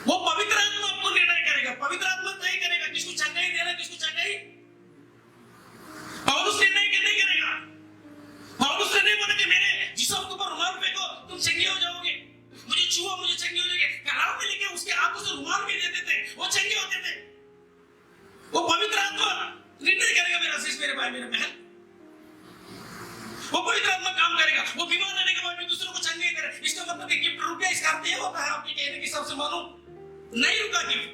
वो पवित्र आत्मा आपको निर्णय करेगा, पवित्र आत्मा तय करेगा किसको चंगाई देना, किसको चंगाई। पौलुस निर्णय नहीं करेगा। पौलुस ने नहीं बोला कि मेरे जिस्म के ऊपर रुमाल फेंको तुम चंगे हो जाओगे, मुझे छुओ मुझे चंगे हो जाओगे। कलाम में लिखे उसके हाथों से रुमाल भी देते थे, वो चंगे होते थे। वो पवित्र आत्मा निर्णय करेगा मेरा शीश, मेरे भाई मेरे बहन, वो पवित्र आत्मा काम करेगा। वो बीमार रहने के बाद भी दूसरों को चंगे करे। इसका मतलब कि गिफ्ट रुक गया, इसका अर्थ ये होता है आपके कहने के हिसाब से मानो नहीं रुका गिफ्ट।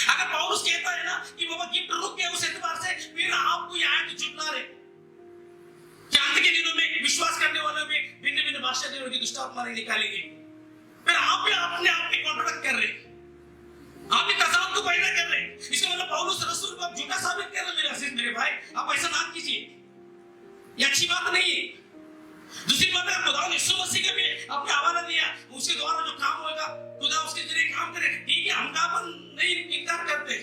अगर पौलुस कहता है ना कि बाबा गिफ्ट रुक गया उस एतबार से, फिर आपको ये आयत झुटला रहे कि अंत के दिनों में विश्वास करने वालों में भिन्न भिन्न भाषा देने की दुष्ट आत्मा नहीं निकालेगी। फिर आप भी अपने आप पे कॉन्ट्रैक्ट कर रहे, आप भी तजाद को पैदा कर रहे। इसका मतलब पौलुस रसूल को आप झूठा साबित कर रहे। मेरे अजीज मेरे भाई, आप ऐसा ना कीजिए, ये अच्छी बात नहीं है। दूसरी बात है, खुदा ने यीशु मसीह का भी अपने हवाला दिया, उसके द्वारा जो काम होगा खुदा उसके जरिए काम करे। ठीक है, हम काम नहीं इनकार करते।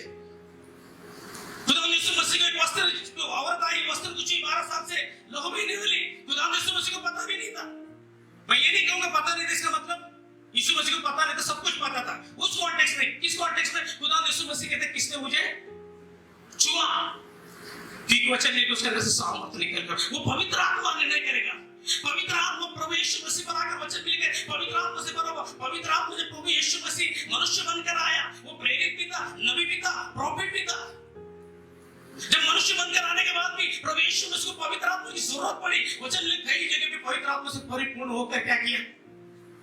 खुदा ने यीशु मसीह को एक वस्त्र, औरत आई वस्त्र कुछ 12 साल से लहू भी नहीं मिली, खुदा ने यीशु मसीह को पता भी नहीं था। मैं ये नहीं कहूंगा पता नहीं था, इसका मतलब यीशु मसीह को पता नहीं था, सब कुछ पता था। उस कॉन्टेक्स्ट में, किस कॉन्टेक्स्ट में खुदा ने यीशु मसीह कहते किसने मुझे छुआ, ठीक वचन लेकर उसके अंदर से सामर्थ निकल कर वो पवित्र आत्मा निर्णय करेगा। पवित्र आत्मा प्रभु यीशु मसीह पर आकर वचन मिल गए, पवित्र आत्मा से भरा हुआ। पवित्र आत्मा जब प्रभु यीशु मसीह मनुष्य बनकर आया, वो प्रेरित भी था, नबी भी था, प्रोफेट भी था। जब मनुष्य बनकर आने के बाद भी प्रभु यीशु मसीह को पवित्र आत्मा की जरूरत पड़ी। वचन लिखा है जगह पे पवित्र आत्मा से परिपूर्ण होकर क्या किया,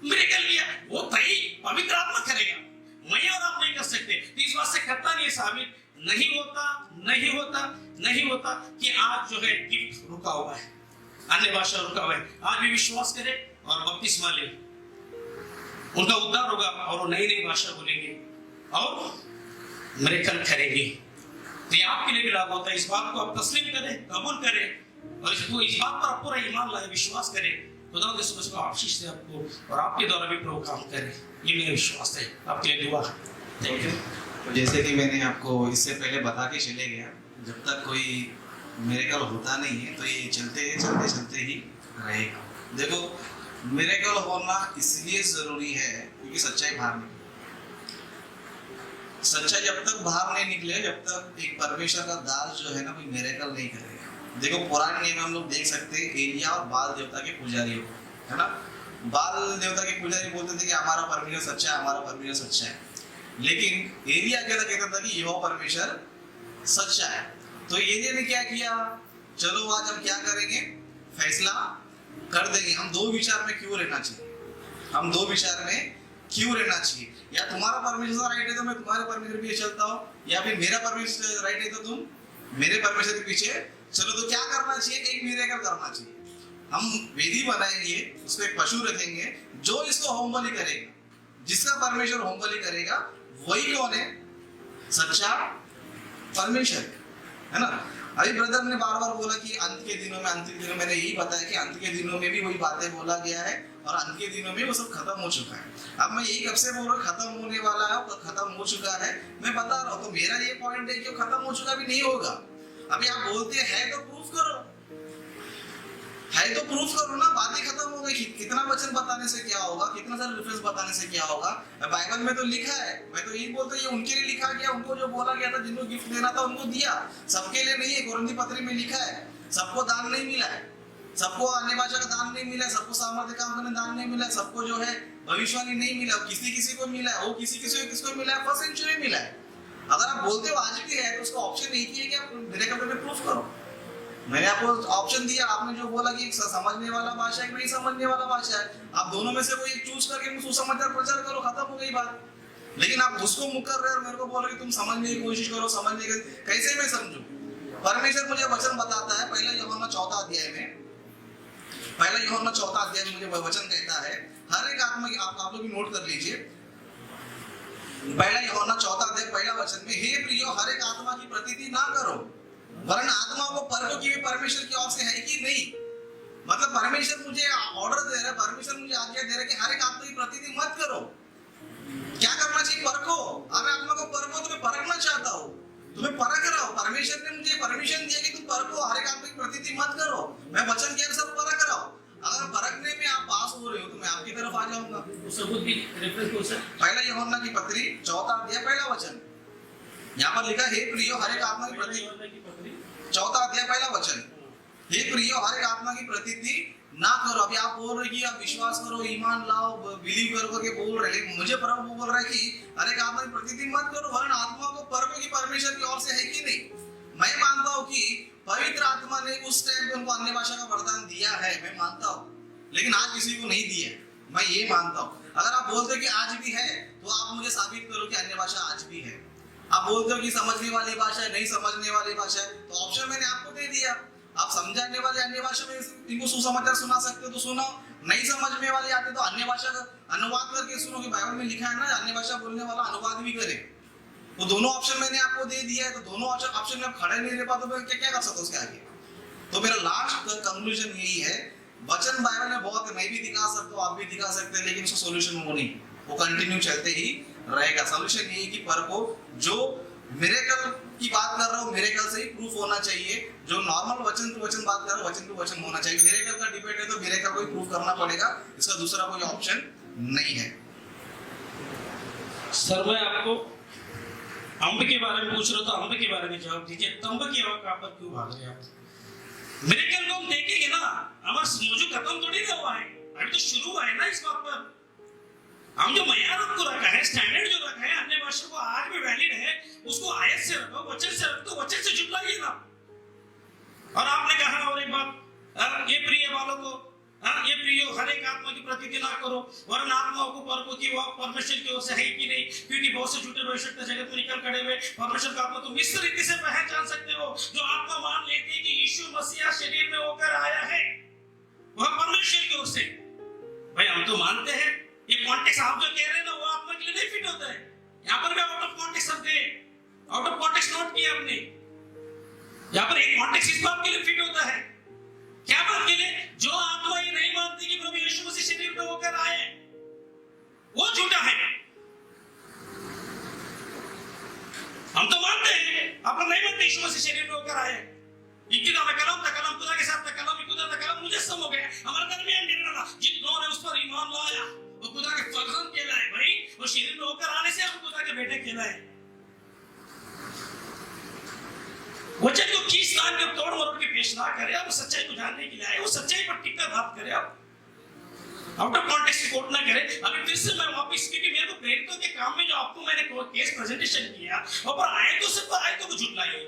मिरेकल किया। वो तय पवित्र आत्मा करेगा, मैं और आप नहीं कर सकते। इस बात से करता नहीं साबित नहीं होता, नहीं होता, नहीं होता कि आज जो है गिफ्ट रुका हुआ है, अन्य भाषा रुका हुआ है। आज भी विश्वास करें और बपतिस्मा ले, उनका उद्धार होगा और वो नई नई भाषा बोलेंगे और मिरेकल करेंगे। तो ये आपके लिए भी लागू होता है। इस बात को आप तस्लीम करें, कबूल करें और इस बात पर आप पूरा ईमान लाए, विश्वास करें। खुदा के सुबह को आशीष दे आपको और आपके द्वारा भी प्रभु काम करे, ये मेरा विश्वास है। आपके लिए दुआ है। Thank you. तो जैसे कि मैंने आपको इससे पहले बता के चले गया, जब तक कोई मिरेकल होता नहीं है तो ये चलते चलते ही रहेगा। देखो, मिरेकल होना इसलिए जरूरी है क्योंकि सच्चाई बाहर निकले। सच्चाई जब तक बाहर नहीं निकले, जब तक एक परमेश्वर का दास जो है ना कोई मिरेकल नहीं करेगा। देखो, पुराने नियम में हम लोग देख सकते हैं, एलिया और बाल देवता के पुजारी है ना। बाल देवता के पुजारी बोलते थे कि हमारा परमेश्वर सच्चा है, हमारा परमेश्वर सच्चा है। लेकिन एलिया कहता था कि यहोवा परमेश्वर सच्चा है। तो एलिया ने क्या किया, चलो आज हम क्या करेंगे, फैसला कर देंगे। हम दो विचार में क्यों रहना चाहिए, हम दो विचार में क्यों रहना चाहिए। या तुम्हारा परमेश्वर राइट है तो मैं तुम्हारे परमेश्वर के पीछे चलता हूँ, या फिर मेरा परमेश्वर राइट है तो तुम मेरे परमेश्वर के पीछे चलो। तो क्या करना चाहिए, एक मिरेकल करना चाहिए। हम वेदी बनाएंगे, उसको एक पशु रखेंगे, जो इसको होम बलि करेगा, जिसका परमेश्वर होम बलि करेगा, वही कौन है? सच्चा परमेश्वर, है ना। अभी ब्रदर ने बार बार बोला कि अंत के दिनों में, मैंने यही बताया कि अंत के दिनों में भी वही बातें बोला गया है और अंत के दिनों में वो सब खत्म हो चुका है। अब मैं यही कब से बोल रहा हूँ, खत्म होने वाला है, खत्म हो चुका है, मैं बता रहा हूँ। तो मेरा ये पॉइंट है कि वो खत्म हो चुका भी नहीं होगा। अभी आप बोलते हैं तो प्रूफ करो, है तो प्रूफ करो ना। बातें खत्म हो गई, कितना वचन बताने से क्या होगा, कितना सारे रेफरेंस बताने से क्या होगा? बाइबल में तो लिखा है। मैं तो यही बोलता हूँ, ये उनके लिए लिखा गया, उनको जो बोला गया था, जिनको गिफ्ट देना था उनको दिया, सबके लिए नहीं है। कोरिन्थी पत्री में लिखा है सबको दान नहीं मिला है, सबको अन्य भाषा का दान नहीं मिला है, सबको सामर्थ्य काम करने दान नहीं मिला है, सबको जो है भविष्यवाणी नहीं मिला, किसी को मिला है, वो किसको मिला है, फर्स्ट सेंचुरी मिला है। अगर आप बोलते हो आज भी है तो उसका ऑप्शन एक ही है कि आप मिरेकल में प्रूफ करो। मैंने आपको ऑप्शन दिया, आपने जो बोला कि समझने वाला भाषा है, नहीं समझने वाला भाषा है, आप दोनों में से कोई एक चूज करके सुसमाचार प्रचार करो, खत्म हो गई बात। लेकिन आप उसको मुकर रहे और मेरे को बोल रहे कि तुम समझने की कोशिश करो, समझने की, कैसे मैं समझूं? परमेश्वर मुझे वचन बताता है, पहला यूहन्ना 4 अध्याय में, पहला यूहन्ना 4 अध्याय में मुझे वचन कहता है, हर एक आत्मा की, आप लोग भी नोट कर लीजिए, पहला यूहन्ना 4 अध्याय पहला वचन में, हे प्रियो, हर एक आत्मा की प्रतीति ना करो, वरन आत्मा को परखो कि वे परमेश्वर की ओर से है कि नहीं। मतलब परमेश्वर मुझे ऑर्डर दे रहा है, परमेश्वर मुझे आज्ञा दे रहा है कि हर एक आत्मा की प्रतीति मत करो। क्या करना चाहिए? परखो। अगर आत्मा को परखो तो मैं परखना चाहता हूँ, तुम्हें परख रहा हूँ। परमेश्वर ने मुझे परमिशन दिया कि तुम परखो, हर एक आत्मा की प्रतीति मत करो, मैं वचन के अनुसार परख रहा हूँ। अगर परखने में आप पास हो रहे हो तो मैं आपकी तरफ आ जाऊंगा। सबूत भी रेफरेंस को सर, पहला यूहन्ना की पत्री 4 अध्याय पहला वचन, यहाँ पर लिखा, हे प्रियो, हर एक आत्मा की प्रतीति, 4 अध्याय पहला वचन, हे प्रियो, हर एक आत्मा की प्रतीति ना करो। अभी आप बोल रहे कि आप विश्वास करो, ईमान लाओ, बिलीव करो करके बोल रहे, लेकिन मुझे प्रभु बोल रहा है कि हर एक आत्मा की प्रतीति मत करो, वरन आत्मा को परखो कि परमेश्वर की ओर से है कि नहीं। मैं मानता हूँ कि पवित्र आत्मा ने उस टाइम पे उनको अन्य भाषा का वरदान दिया है, मैं मानता हूँ, लेकिन आज किसी को नहीं दिया, मैं ये मानता हूँ। अगर आप बोलते हो कि आज भी है तो आप मुझे साबित करो कि अन्य भाषा आज भी है। आप बोलते हो कि समझने वाली भाषा है, नहीं समझने वाली भाषा है, तो ऑप्शन मैंने आपको दे दिया। आप समझाने वाले अन्य भाषा में इनको सुसमाचार सुना सकते हो तो सुनो, नहीं समझने वाले आते तो अन्य भाषा का अनुवाद करके सुनो, कि बाइबल में लिखा है ना, अन्य भाषा बोलने वाला अनुवाद भी करे। तो दोनों ऑप्शन मैंने आपको दे दिया है, तो दोनों ऑप्शन में आप खड़े नहीं रह पाते तो मैं क्या कर सकता हूँ उसके आगे? तो मेरा लास्ट कंक्लूजन यही है, वचन बाइबल में बहुत है, मैं भी दिखा सकता हूँ, आप भी दिखा सकते हैं, लेकिन उसका सोल्यूशन वो नहीं, वो कंटिन्यू चलते ही रहेगा। सोल्यूशन ये है कि परखो, जो मिरेकल की बात कर रहा हूँ मिरेकल से ही प्रूफ होना चाहिए, जो नॉर्मल वचन टू वचन बात कर रहा हूँ वचन टू वचन होना चाहिए। मिरेकल का डिबेट है तो मिरेकल को ही प्रूफ करना पड़ेगा, इसका दूसरा कोई ऑप्शन नहीं है। सर मैं आपको अम्ब के बारे में पूछ रहा था, अम्ब के बारे में जवाब दीजिए। तंब की आवाज पर क्यों भाग रहे आप? मिरेकल को हम देखेंगे ना, हमारा मौजूद खत्म थोड़ी ना हुआ है, अभी तो शुरू हुआ है ना इस बात पर। हम जो मयार को रखा है, स्टैंडर्ड जो रखा है अन्य भाषा को आज भी वैलिड है, उसको आयत से रखो, वचन से रखो, वचन से जुटलाइए ना। और आपने कहा और एक बात, ये प्रिय वालों को, ये प्रियो, हर एक आत्मा की प्रतीति ना करो, वरन आत्माओं को परखो कि वह परमेश्वर की ओर से है कि नहीं, क्योंकि बहुत से झूठे भविष्यवक्ता जगत में निकल खड़े हुए। परमेश्वर का आत्मा तुम इस रीति से पहचान सकते हो, जो आत्मा मान लेती है कि यीशु मसीह शरीर में होकर आया है, वह परमेश्वर की ओर से। भाई हम तो मानते हैं, ये कॉन्टेक्स्ट आप जो कह रहे हैं ना, वो आत्मा के लिए नहीं फिट होता है। यहाँ पर भी आउट ऑफ कॉन्टेक्स्ट समझे, आउट ऑफ कॉन्टेक्स्ट नोट किया हमने। यहाँ पर एक कॉन्टेक्स्ट इस बात के लिए फिट होता है, क्या बात के लिए? जो आत्मा ये नहीं मानती कि प्रभु यीशु मसीह शरीर में होकर आए, वो झूठा है। हम तो मानते हैं, आप लोग नहीं मानते यीशु मसीह शरीर में होकर आए। इक्कीदा में कलम था, कलम खुदा के साथ था, कलम खुदा था, कलम मुजस्सम हो गया, हमारे दरमियान गिरना था। जिन ने उस पर ईमान लाया वो खुदा के फर्जंद कहलाए। भाई वो शरीर में होकर आने से हम खुदा के बेटे कहलाए। वचन को खींच तान के तोड़ मरोड़ के पेश ना करे, आप सच्चाई को जानने के लिए आए, वो सच्चाई पर टिककर बात करे, आप आउट ऑफ कॉन्टेक्स्ट कोट ना करे। अभी फिर से मैं वापस, क्योंकि मेरे को प्रेरितों के काम में जो आपको मैंने केस प्रेजेंटेशन किया, वो पर आयतों से पर आयतों को झुटलाई।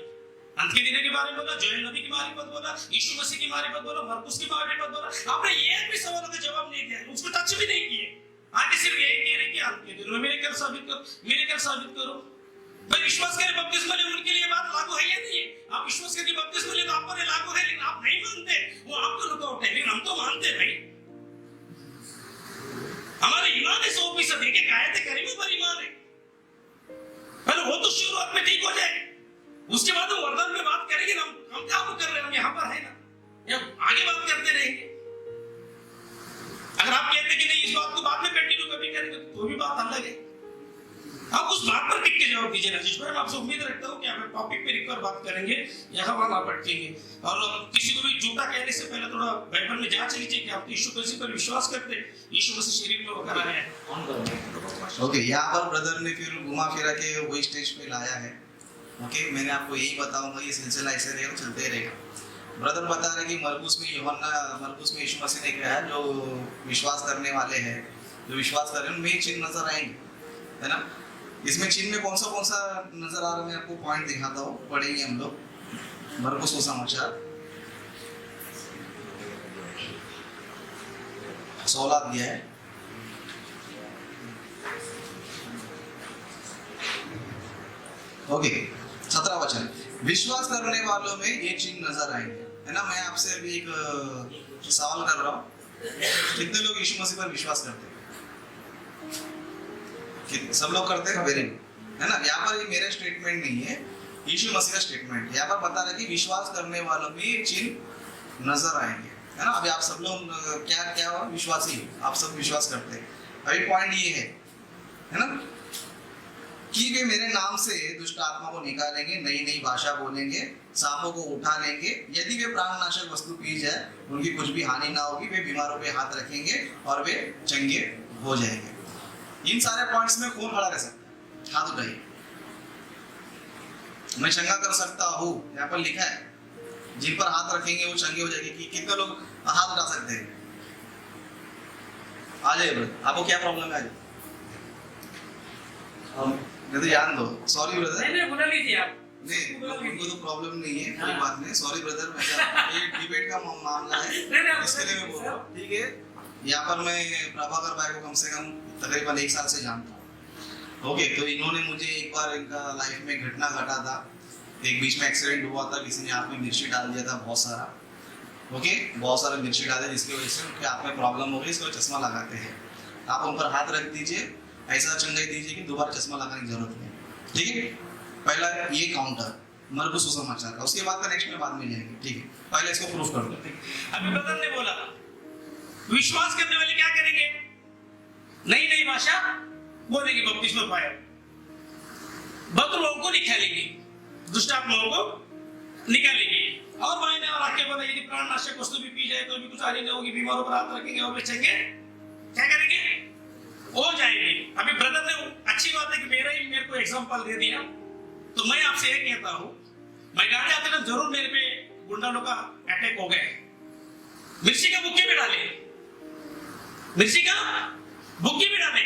अंत के दिन के बारे में बोला, जोएल नबी की मारिफत बोला, यीशु मसीह की मारिफत बोला, मरकुस की मारिफत बोला। आपने एक भी सवालों का जवाब नहीं दिया, उसको टच भी नहीं किए। आगे सिर्फ यही कह रहे कि अंत के दिन में मिरेकल साबित करो, मिरेकल साबित करो। भाई विश्वास करे बपतिस्मा ले, उनके लिए बात लागू है या नहीं है? आप विश्वास करके बपतिस्मा ले तो आप पर लागू है, लेकिन आप नहीं मानते, वो आपका लुकआउट है। लेकिन हम तो एक एक आयत करीम पर ईमान है, पहले वो तो शुरुआत में ठीक हो जाए, उसके बाद हम वरदान में बात करेंगे ना। हम क्या कर रहे हैं, हम यहाँ पर है ना, या आगे बात करते रहेंगे। अगर आप कहते हैं कि नहीं इस बात को बाद में कंटिन्यू कभी करेंगे तो भी बात अलग है। आप उस बात पर टिक के जवाब दीजिए ना, जिस पर मैं आपसे उम्मीद रखता हूँ कि आप टॉपिक पे एक बार बात करेंगे, यहाँ वहाँ ना भटकेंगे। और किसी को भी झूठा कहने से पहले थोड़ा बाइबल में जांच लीजिए कि आप यीशु मसीह पर विश्वास करते हैं, यीशु मसीह शरीर में होकर आया है। ओके, यहाँ पर ब्रदर ने फिर घुमा फिरा के वही स्टेज पे लाया है। ओके, मैंने आपको यही बताऊंगा, ये सिलसिला ऐसे रहेगा, चलते रहेगा। ब्रदर बता रहे कि मरकुस में यीशु मसीह ने कहा जो विश्वास करने वाले हैं, जो विश्वास कर रहे हैं उनमें चिन्ह नजर आएंगे, है ना। इसमें चिन्ह में कौन सा नजर आ रहा है, मैं आपको पॉइंट दिखाता हूँ, पढ़ेंगे हम लोग मरकुस सुसमाचार 16 अध्याय है। ओके, 17 वचन, विश्वास करने वालों में ये चिन्ह नजर आएंगे, है ना। मैं आपसे अभी एक सवाल कर रहा हूँ, कितने लोग यीशु मसीह पर विश्वास करते हैं? सब लोग करते हैं, वेरी गुड, है ना। यहाँ पर ये मेरा स्टेटमेंट नहीं है, यीशु मसीह का स्टेटमेंट। यहाँ पर बता रहे कि विश्वास करने वालों में ये चिन्ह नजर आएंगे, है ना। अभी आप सब लोग क्या विश्वासी, आप सब विश्वास करते हैं। अभी पॉइंट ये है ना कि वे मेरे नाम से दुष्ट आत्मा को निकालेंगे, नई नई भाषा बोलेंगे, सांपों को उठा लेंगे, यदि वे प्राणनाशक वस्तु पी जाए उनकी कुछ भी हानि ना होगी, वे बीमारों पे हाथ रखेंगे और वे चंगे हो जाएंगे। इन सारे पॉइंट्स में कौन खड़ा रह सकता है? हाथ उठाइए। मैं चंगा कर सकता हूँ, यहाँ पर लिखा है, जिन पर हाथ रखेंगे वो चंगे हो जाएंगे। कितने लोग हाथ उठा सकते हैं? आ जाइए ब्रदर, आपको क्या प्रॉब्लम है? नहीं तो जान दो, सॉरी ब्रदर। नहीं बुला लीजिए आप। नहीं, उनको तो प्रॉब्लम नहीं है, कोई बात नहीं, सॉरी ब्रदर। ये डिबेट का मामला है, इसके लिए मैं बोल रहा हूँ, ठीक है। यहाँ पर मैं प्रभाकर भाई को कम से कम तकरीबन 1 साल से जानता हूँ। ओके, तो इन्होंने मुझे एक बार इनका लाइफ में घटना घटा था, एक बीच में एक्सीडेंट हुआ था, किसी ने हाथ में मिर्ची डाल दिया था बहुत सारा। ओके, बहुत सारा मिर्ची डाले जिसकी वजह से उनके हाथ में प्रॉब्लम हो गई, इसको चश्मा लगाते हैं। आप उन पर हाथ रख दीजिए, ऐसा चंगाई दीजिए कि दोबारा चश्मा लगाने की जरूरत नहीं, ठीक है। पहला ये काउंटर मरकुस सुसमाचार का, उसके बाद का नेक्स्ट में बाद में जाएंगे, ठीक है। पहले इसको प्रूफ कर दो। अभी ब्रदर ने बोला विश्वास करने वाले क्या करेंगे? नई नई भाषा बोलेंगे, बपतिस्मा पाया, बदरुओं को निकालेंगे, दुष्ट आत्माओं को निकालेंगे, और मायने और आके बोला यदि प्राणनाशक वस्तु भी पी जाए तो भी कुछ हानि नहीं होगी, बीमारों पर हाथ रखेंगे और बचेंगे, क्या करेंगे? हो जाएंगे। अभी ब्रदर ने अच्छी बात है कि मेरे को एग्जांपल दे दिया, तो मैं आपसे ये कहता हूँ, मैं गाड़ी आते ना जरूर मेरे पे गुंडा लोग का अटैक हो गए, मिर्ची का बुक्के भी डाले, मिर्ची का बुक्के भी डाले।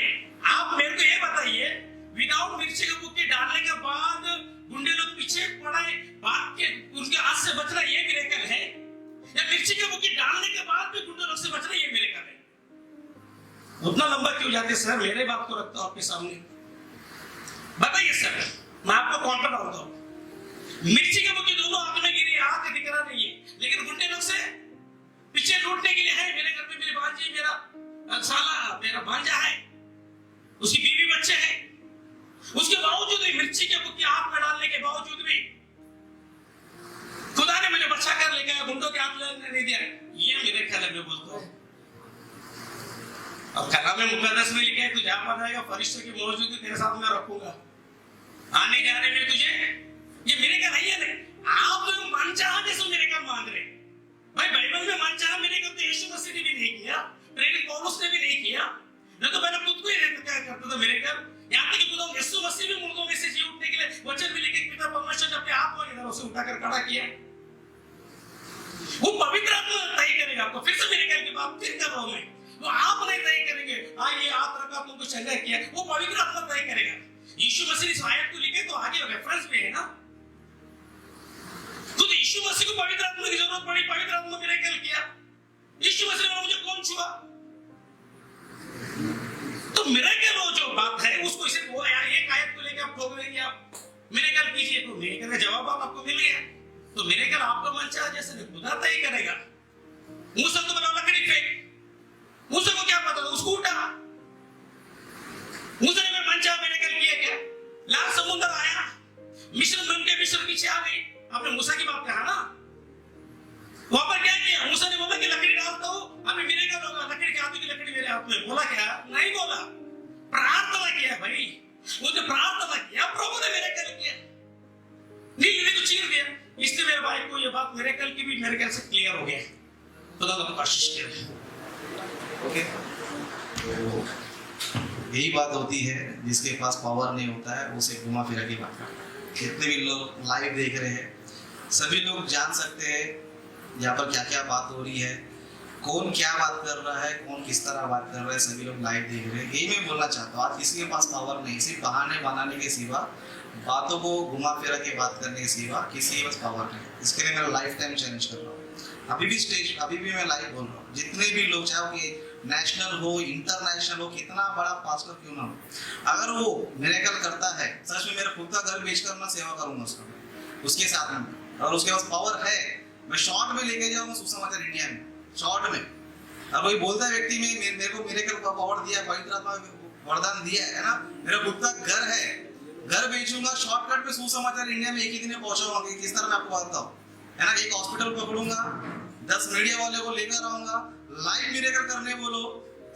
आप मेरे को ये बताइए, विदाउट मिर्ची का बुक्के डालने के बाद गुंडे लोग पीछे पड़े, भाग के उनके हाथ से बचना ये मिरेकल है, या मिर्ची के बुक्के डालने के बाद भी गुंडे लोग से बचना ये मिरेकल है? उतना लंबा क्यों जाते सर? मेरे बात को रखता हूं आपके सामने, बताइए सर, मैं आपको काउंटर डालता हूं। मिर्ची के बुक्के दोनों हाथ में गिरी, हाथ दिख रहा नहीं है, लेकिन गुंडे लोग से पीछे लूटने के लिए है। मेरे घर में मेरे भांजी, मेरा साला, मेरा भांजा है, उसकी बीवी बच्चे हैं, उसके बावजूद भी मिर्ची के बुक्के हाथ में डालने के बावजूद भी खुदा ने मुझे बचा कर लेके आया, गुंडों के हाथ लगने नहीं दिया। ये मेरे ख्याल में बोलता हूं। अब कलाम मुकद्दस में लिखा है, तू जहां पर जाएगा फरिश्तों की मौजूदगी तेरे साथ में रखूंगा, आने जाने में तुझे, ये मेरे का नहीं है। नहीं, आप मनचाहा जैसे मेरे का मांग रहे भाई। बाइबल में मनचाहा मेरे का तो यीशु मसीह ने भी नहीं किया, प्रेरित पौलुस ने भी नहीं किया, नहीं तो मैंने खुद को ही क्या करता था मेरे घर। यहाँ तक कि खुदा यीशु मसीह भी मुर्दों में से जी उठने के लिए वचन भी लिखे, पिता परमेश्वर ने अपने हाथ को इधर उसे उठाकर खड़ा किया। वो पवित्र आत्मा तय करेगा आपको। फिर से मेरे घर की बात फिर कर रहा हूं मैं, वो आप नहीं तय करेंगे, हाँ ये हाथ रखा तुमको चंगा किया, वो पवित्र आत्मा तय करेगा। यीशु मसीह ने इस आयत को लिखे तो आगे रेफरेंस भी है ना, तो यीशु मसीह को पवित्र आत्मा की जरूरत पड़ी, पवित्र आत्मा मिरेकल किया। यीशु मसीह ने मुझे कौन छुआ? तो मिरेकल वो जो बात है उसको इसे वो यार एक आयत को लेकर आप ठोक देंगे, आप मिरेकल कीजिए तो मिरेकल का जवाब आपको मिल गया। तो मिरेकल आपका मन चाहे जैसे खुदा तय करेगा। मूसा तो बना लकड़ी पे, मूसा को क्या पता था, उसको उठा, मूसा ने मंचा मेरेकल किया क्या? लाल समुद्र आया, मिस्र बन के मिस्र पीछे आ गई। आपने मूसा की बात कहा ना, वहां पर क्या किया? मूसा ने बोला कि लकड़ी डालता हूं, अभी मेरेकल होगा, लकड़ी के हाथ की लकड़ी मेरे हाथ में। बोला क्या? नहीं बोला, प्रार्थना किया भाई। वो जो प्रार्थना किया, प्रभु ने मेरेकल किया, नील को चीर दिया। इसलिए मेरे भाई को ये बात मेरेकल की भी मेरे ख्याल से क्लियर हो गया। खुदा का कोशिश करें। ओके, तो यही बात होती है, जिसके पास पावर नहीं होता है वो सिर्फ घुमा फिरा की बात करता है। जितने भी लोग लाइव देख रहे हैं, सभी लोग जान सकते हैं यहाँ पर क्या क्या बात हो रही है, कौन क्या बात कर रहा है, कौन किस तरह बात कर रहा है, सभी लोग लाइव देख रहे हैं। यही मैं बोलना चाहता हूँ, आज किसी के पास पावर नहीं, सिर्फ बहाने बनाने के सिवा, बातों को घुमा फिरा के बात करने के सिवा किसी के पास पावर नहीं। इसके लिए मैं लाइफ टाइम चैलेंज कर रहा हूँ। अभी भी मैं लाइव बोल रहा हूँ, जितने भी लोग, चाहे वो नेशनल हो, इंटरनेशनल हो, कितना बड़ा पास्टर क्यों ना हो, अगर वो मिरेकल करता है, सच में मेरा खुद का घर बेचकर मैं सेवा करूंगा उसके साथ में, और उसके पास पावर है, मैं शॉर्ट में लेके जाऊंगा सुसमाचार इंडिया में, शॉर्ट में। अब वही बोलता है व्यक्ति में मेरे को मिरेकल का पावर दिया, पवित्र आत्मा वरदान दिया है ना, मेरा खुद का घर है, घर बेचूंगा, शॉर्टकट पे सुसमाचार इंडिया में एक ही दिन में पहुंचाऊंगा। किस तरह मैं आपको बताता हूँ, है ना, एक हॉस्पिटल पकड़ूंगा, 10 मीडिया वाले को लेकर आऊंगा, लाइव मिरेकल करने बोलो,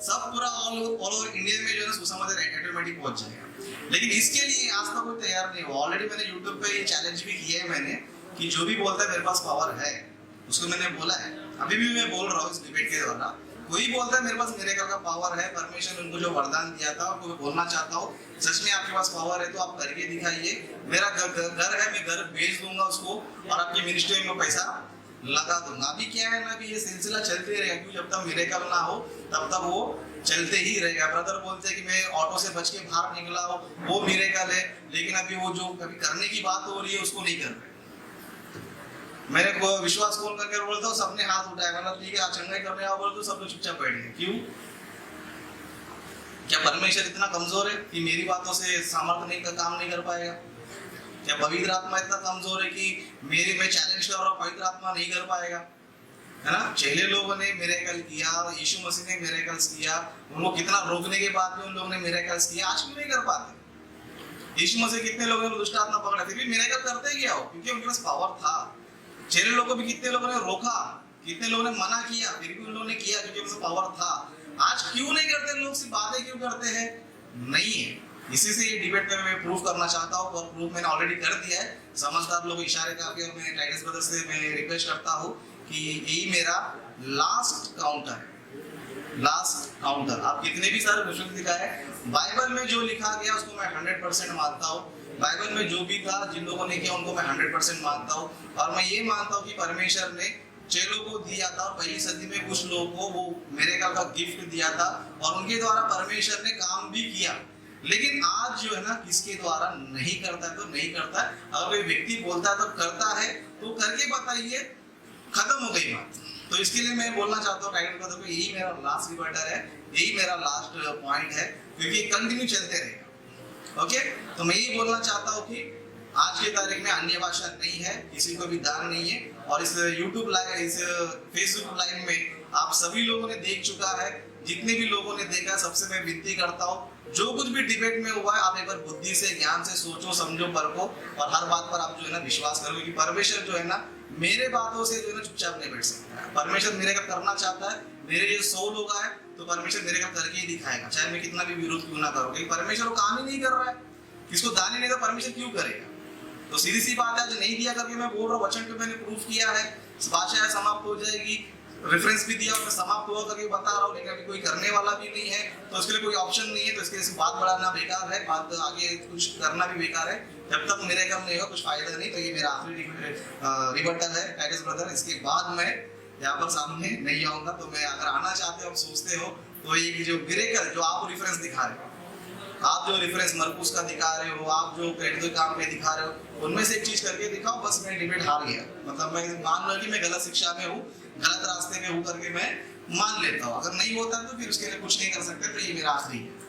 सब पूरा ऑल ओवर इंडिया में जो है सुसमाचार ऑटोमेटिक पहुंच जाएगा। लेकिन इसके लिए आज तक कोई तैयार नहीं हुआ। ऑलरेडी मैंने यूट्यूब पे ये चैलेंज भी किया है मैंने, कि जो भी बोलता है मेरे पास पावर है, उसको मैंने बोला है, अभी भी मैं बोल रहा हूँ इस डिबेट के दौरान, कोई बोलता है मेरे पास मिरेकल का पावर है, परमेश्वर ने उनको जो वरदान दिया था, आपको बोलना चाहता हूँ, सच में आपके पास पावर है तो आप करके दिखाइए। मेरा घर है, मैं घर बेच दूंगा उसको और आपकी मिनिस्ट्री में पैसा लगा दूंगा। अभी क्या है ना, अभी ये सिलसिला चलते रहेगा, क्योंकि जब तक मिरेकल ना हो तब तक वो चलते ही रहेगा। ब्रदर बोलते हैं कि मैं ऑटो से बच के बाहर निकला हूँ, वो मिरेकल है, लेकिन अभी वो जो कभी करने की बात हो रही है उसको नहीं कर रहे। मैंने को विश्वास कौन करके बोलता हूँ, सबने हाथ उठाया, मतलब ठीक है आप चंगाई करने आओ बोले तो सब लोग चुपचाप बैठ गए। क्यों? क्या परमेश्वर इतना कमजोर है कि मेरी बातों से सामर्थ्य नहीं काम नहीं कर पाएगा? क्या पवित्र आत्मा इतना कमजोर है कि मैं चैलेंज कर रहा हूँ, पवित्र आत्मा नहीं कर पाएगा? है ना, चेले लोगों ने मिरेकल किया, यीशु मसीह ने मिरेकल्स किया, उनको कितना रोकने के बाद भी उन लोगों ने मिरेकल्स किया, आज क्यों नहीं कर पाते? यीशु मसीह कितने लोगों ने दुष्ट आत्मा पकड़ा, फिर भी मिरेकल करते क्या हो? क्योंकि उनके पास पावर था। चेले लोगों को भी कितने लोगों ने रोका, कितने लोगों ने मना किया, फिर भी उन लोगों ने किया क्योंकि उनके पास पावर था। आज क्यों नहीं करते लोग? सिर्फ बातें क्यों करते हैं? नहीं है। इसी से ये डिबेट में मैं प्रूफ करना चाहता हूँ, और प्रूफ मैंने ऑलरेडी कर दिया है। समझदार लोग इशारे करके, और मैं टाइटस ब्रदर से मैं रिक्वेस्ट करता हूँ कि यही मेरा लास्ट काउंटर है, लास्ट काउंटर। आप कितने भी सारे क्वेश्चन दिखाए, बाइबल में जो लिखा गया उसको मैं 100% मानता हूँ। बाइबल में जो भी था, जिन लोगों ने किया उनको मैं 100% मानता हूँ। और मैं ये मानता हूँ कि परमेश्वर ने चेलों को दिया था, और पहली सदी में कुछ लोगों को वो मिरेकल का गिफ्ट दिया था, और उनके द्वारा परमेश्वर ने काम भी किया। लेकिन आज जो है ना, किसके द्वारा नहीं करता है तो नहीं करता है। अगर कोई व्यक्ति बोलता है तो करता है, तो करके बताइए, खत्म हो गई बात। तो इसके लिए मैं बोलना चाहता हूँ टाइटल ब्रदर को, यही मेरा लास्ट रिमाइंडर है, यही मेरा लास्ट पॉइंट है, क्योंकि कंटिन्यू चलते रहेगा। ओके, तो मैं यही बोलना चाहता हूँ कि आज की तारीख में अन्य भाषा नहीं है, किसी को भी दान नहीं है। और इस यूट्यूब लाइव, इस फेसबुक लाइव में आप सभी लोगों ने देख चुका है, जितने भी लोगों ने देखा, सबसे मैं विनती करता हूँ, जो कुछ भी डिबेट में हुआ है, आप एक बार बुद्धि से, ज्ञान से सोचो, समझो, परखो, और हर बात पर आप जो है ना विश्वास करो, क्योंकि परमेश्वर जो है ना मेरे बातों से जो है ना चुपचाप नहीं बैठ सकता है। परमेश्वर मेरे का करना चाहता है, मेरे जो 100 लोग आए तो परमेश्वर मेरे का करके ही दिखाएगा, चाहे मैं कितना भी विरोध क्यों ना करूँ। क्योंकि परमेश्वर वो काम ही नहीं कर रहा है, किसको दान ही नहीं, तो परमेश्वर क्यों करेगा? तो सीधी सी बात है, जो नहीं दिया करके मैं बोल रहा हूँ, वचन पे मैंने प्रूफ किया है, भाषा समाप्त हो जाएगी, रेफरेंस भी दिया, और समाप्त हुआ करके बता रहा हूँ, लेकिन अभी कोई करने वाला भी नहीं है, तो उसके लिए कोई ऑप्शन नहीं है। तो इसके लिए बात बढ़ाना बेकार है, बात आगे कुछ करना भी बेकार है। जब तक मेरे कम नहीं होगा कुछ फायदा नहीं। तो ये मेरा आखिरी रिबटल है टाइटस ब्रदर, इसके बाद मैं यहाँ पर सामने नहीं आऊंगा। तो मैं अगर आना चाहते हो, आप सोचते हो, तो ये जो मिरेकल जो आप रेफरेंस दिखा रहे हो, आप जो रेफरेंस मरकुस का दिखा रहे हो, आप जो प्रैक्टिकल काम में दिखा रहे हो, उनमें से एक चीज करके दिखाओ, बस मैं डिबेट हार गया। मतलब मैं मान लो कि मैं गलत शिक्षा में हूँ, गलत रास्ते में हूँ करके मैं मान लेता हूँ। अगर नहीं होता तो फिर उसके लिए कुछ नहीं कर सकते। तो ये मेरा आखिरी है।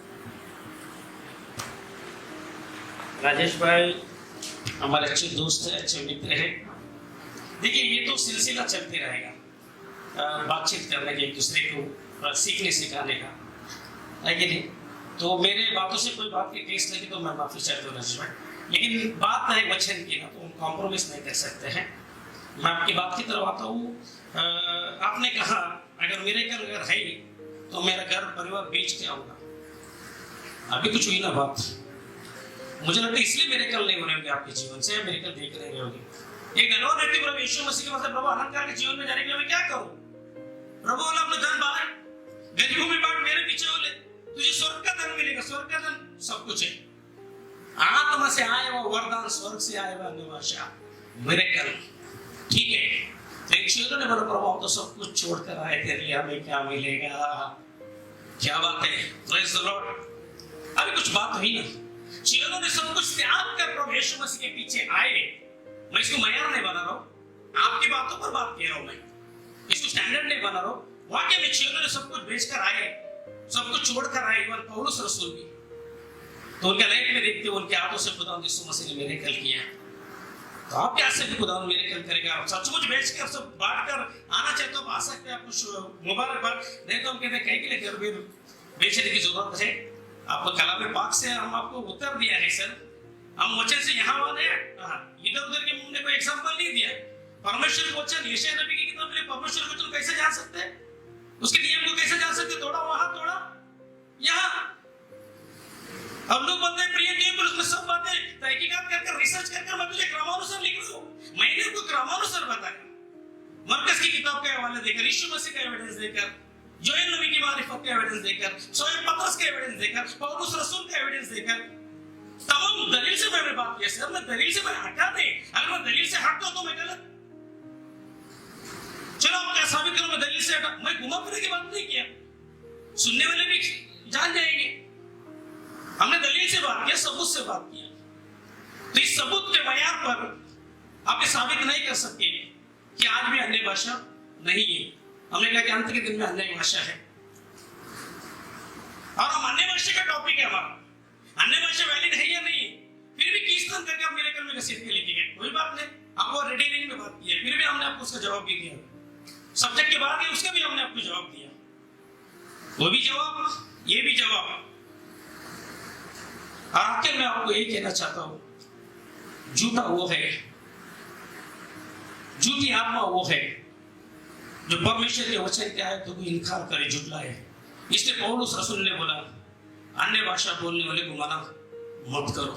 राजेश भाई हमारे अच्छे दोस्त है, अच्छे मित्र हैं। देखिए, ये तो सिलसिला चलते रहेगा, बातचीत करने के, एक दूसरे को सीखने सिखाने का, है कि नहीं? तो मेरे बातों से कोई बात की टेस्ट लगी तो मैं माफी चाहता हूँ रजत भाई, लेकिन बात है वचन की ना, तो हम कॉम्प्रोमाइज नहीं कर सकते हैं। मैं आपकी बात की तरफ आता हूँ। आपने कहा अगर मेरे घर है तो मेरा घर परिवार बेच के आऊंगा। अभी कुछ हुई ना बात, मुझे लगता है इसलिए मेरे कल नहीं होने होंगे आपके जीवन से, मेरे कल देख रहे होंगे। एक धनवान व्यक्ति प्रभु यीशु मसीह के मतलब प्रभु अलंकार के जीवन में जाने के लिए मैं क्या करूं? प्रभु बोला अपना धन बाहर गरीबों में बांट, मेरे पीछे हो ले, तुझे स्वर्ग का धन मिलेगा। स्वर्ग का धन सब कुछ है, आत्मा से आए वो वरदान, स्वर्ग से आए वो निवासा, मेरे कल। ठीक है, तो एक चेलों ने बोला प्रभु हम तो सब कुछ छोड़कर आए थे, हमें क्या मिलेगा? क्या बात है, प्रेज द लॉर्ड। अभी कुछ बात हुई ना, चेलों ने सब कुछ त्याग कर प्रभु यीशु मसीह के पीछे आए। मैं इसको मयार नहीं बना रहा हूं, आपकी बातों पर बात कह रहा हूं, मैं इसको स्टैंडर्ड नहीं बना रहा हूं। वाकई में चेलों ने सब कुछ बेचकर आए, सब कुछ छोड़कर आए, इवन पौलुस रसूल भी। तो उनका लाइफ में देखते हो उनके हाथों से खुदा यीशु मसीह ने मेरे कल किया, तो आप कैसे भी खुदा मेरे कल करेगा? सचमुच बेचकर सब बांटकर आना चाहते हो आ सकते हैं, आपको मुबारकबाद। नहीं तो हम कहते हैं कहीं के लिए घर भी बेचने की जरूरत है। आपको कलाम पाक से हम आपको उत्तर दिया है सर, हम वचन से यहाँ वाले इधर उधर के मुंह ने कोई एग्जांपल नहीं दिया। परमेश्वर के वचन यशायाह नबी की किताब में परमेश्वर के वचन कैसे जान सकते हैं, उसके नियम को कैसे जान सकते? थोड़ा वहां थोड़ा यहाँ। हम लोग बोलते हैं प्रिय नियम पर उसमें सब बातें तहकीकात कर रिसर्च कर मैं तुझे क्रमानुसार लिख रहा हूँ। मैंने उनको क्रमानुसार बताया, मरकज की किताब का हवाला देकर, यीशु मसीह का एविडेंस देकर, जोएल नबी की मारिफत का एविडेंस देकर, शोएब पतरस का एविडेंस देकर, पौलुस रसूल का एविडेंस देकर, तमाम दलील से मैंने बात किया। सर मैं दलील से मैं हटा नहीं, अगर मैं दलील से हटता तो मैं गलत। चलो आप क्या साबित करो मैं दलील से हटा? मैं घुमा फिरा की बात नहीं किया, सुनने वाले भी जान जाएंगे हमने दलील से बात किया, सबूत से बात किया। तो इस सबूत के बयान पर आप ये साबित नहीं कर सकते कि आज भी अन्य भाषा नहीं है। हमने कहा कि अंत के दिन में अन्य भाषा है, और हम अन्य भाषा का टॉपिक है हमारा, अन्य भाषा वैलिड है या नहीं। फिर भी कीर्तन करके आप मेरे कल में घसीट के लेके गए, कोई बात नहीं, आपको रेडी में बात की है, फिर भी हमने आपको उसका जवाब भी दिया। सब्जेक्ट के बाद उसका भी हमने आपको जवाब दिया, वो भी जवाब, ये भी जवाब। और आखिर मैं आपको यही कहना चाहता हूं, झूठा वो है, झूठी आत्मा वो है जो परमेश्वर के वचन के आए तो भी इनकार करे, झुटलाए। इसलिए पौलुस रसूल ने बोला अन्य भाषा बोलने वाले को मना मत करो।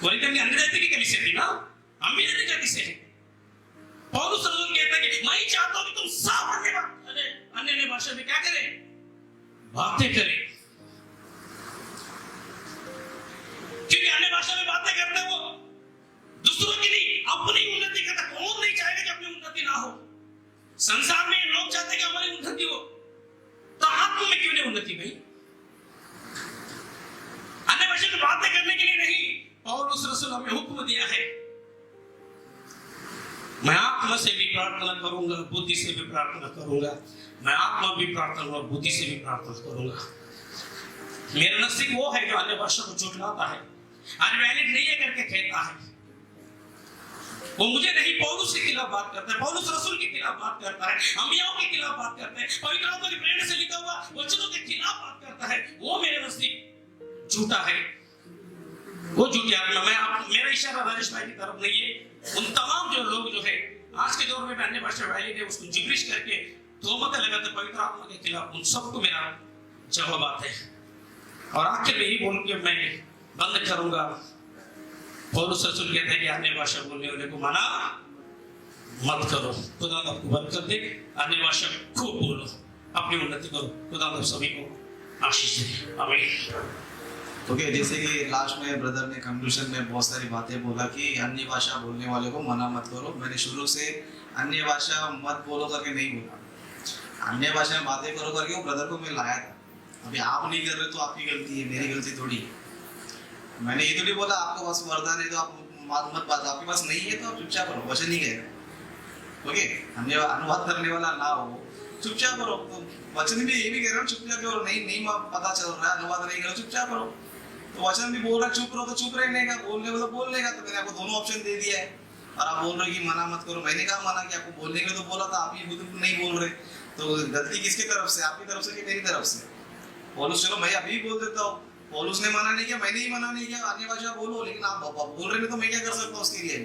कोरिन्थियों की अन्य जाति की कलीसिया थी ना, हम भी अन्य जाति से हैं। पौलुस रसूल कहता है कि मैं ही चाहता हूं कि तुम सब अन्य भाषा में क्या करें, बातें करें, क्योंकि अन्य भाषा में बातें करते वो दूसरों की नहीं अपनी उन्नति करता। कौन नहीं चाहेगा कि अपनी उन्नति ना हो? संसार में लोग चाहते कि हमारी उन्नति हो, तो आत्मा में क्यों नहीं उन्नति भाई? अन्य भाषा में बातें करने के लिए नहीं, पौलुस रसूल हमें हुक्म दिया है। मैं आत्मा से भी प्रार्थना करूंगा, बुद्धि से भी प्रार्थना करूंगा, मैं आत्मा भी प्रार्थना और बुद्धि से भी प्रार्थना करूंगा। मेरा नसीब वो है जो अन्य भाषा को झुठलाता है, आज वैलिड नहीं है करके कहता है, वो मुझे नहीं पौलुस के खिलाफ बात करता है, पौलुस रसूल के खिलाफ बात करता है, अंबियाओं के खिलाफ बात करता है, पवित्र आत्मा की प्रेरणा से लिखा हुआ वचनों के खिलाफ बात करता है, वो मेरे नजदीक झूठा है, वो झूठी आत्मा। मेरा इशारा राजेश भाई की तरफ नहीं है, उन तमाम जो लोग जो है आज के दौर में अन्य भाषा वैलिड है उसको जिब्रिश करके तोहमत लगाते पवित्र आत्मा के खिलाफ, उन सबको मेरा जवाब आता है। और आखिर में ही बोल के मैं बंद करूंगा। पौलुस रसूल कहते हैं कि अन्य भाषा बोलने वाले को मना मत करो, खुदा आपको बरकत दे, अन्य भाषा खूब बोलो, अपनी उन्नति करो, खुदा आप सभी को आशीष दे, आमीन। ओके, जैसे कि लास्ट में ब्रदर ने कंक्लूजन में बहुत सारी बातें बोला कि अन्य भाषा बोलने वाले को मना मत करो। मैंने शुरू से अन्य भाषा मत बोलो करके नहीं बोला, अन्य भाषा में बातें करो करके वो ब्रदर को मैं लाया था। अभी आप नहीं कर रहे तो आपकी गलती है, मेरी गलती थोड़ी है। मैंने ये तो नहीं बोला आपको पास वरदान है तो आप मत बात, आपके पास नहीं है तो आप चुपचाप करो, वचन नहीं कहेगा। ओके, अन्य अनुवाद करने वाला ना हो, चुपचाप करो। तो वचन भी ये भी कह रहा हूँ चुपचाप करो, नहीं पता चल रहा है अनुवाद नहीं करो, चुपचाप करो। तो वचन भी बोल रहा है चुप रहो तो चुप रहने का, बोलने को तो बोलने का। तो मैंने आपको दोनों ऑप्शन दे दिया है और आप बोल रहे हो कि मना मत करो। मैंने कहा मना कि आपको बोलने के लिए तो बोला था, आप ही नहीं बोल रहे। तो गलती किसकी तरफ से, आपकी तरफ से कि मेरी तरफ से? पौलुस चलो मैं अभी बोल देता हूँ, पौलुस ने मना नहीं किया, मैंने ही मना नहीं किया अन्य भाषा बोलो, लेकिन आप बोल रहे हैं तो मैं क्या कर सकता हूँ उसके लिए।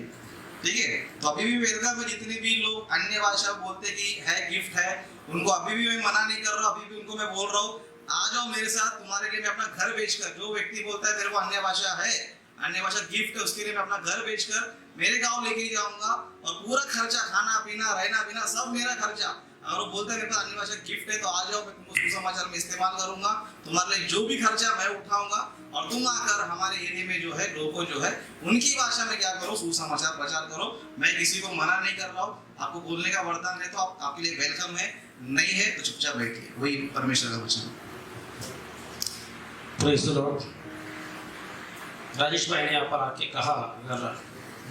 ठीक है, तो अभी भी वेदका में जितने भी लोग अन्य भाषा बोलते कि है गिफ्ट है, उनको अभी भी मैं मना नहीं कर रहा, अभी भी उनको मैं बोल रहा हूँ आ जाओ मेरे साथ, तुम्हारे लिए मैं अपना घर बेचकर, जो व्यक्ति बोलता है मेरे को अन्य भाषा है, अन्य भाषा गिफ्ट है, उसके लिए मैं अपना घर बेचकर मेरे गांव लेके जाऊंगा और पूरा खर्चा, खाना पीना रहना पीना सब मेरा खर्चा। अगर वो बोलता है मेरे पास अन्य भाषा गिफ्ट है तो आ जाओ, मैं तुमको सुसमाचार में इस्तेमाल करूंगा, तुम्हारे लिए जो भी खर्चा मैं उठाऊंगा और तुम आकर हमारे एरिया में जो है लोगों को जो है उनकी भाषा में क्या करो, सुसमाचार प्रचार करो। मैं किसी को मना नहीं कर रहा हूँ, आपको बोलने का वरदान है तो आपके लिए वेलकम है, नहीं है तो चुपचाप बैठिए, वही परमेश्वर का वचन। Praise the Lord. राजेश भाई ने यहाँ पर आके कहा अगर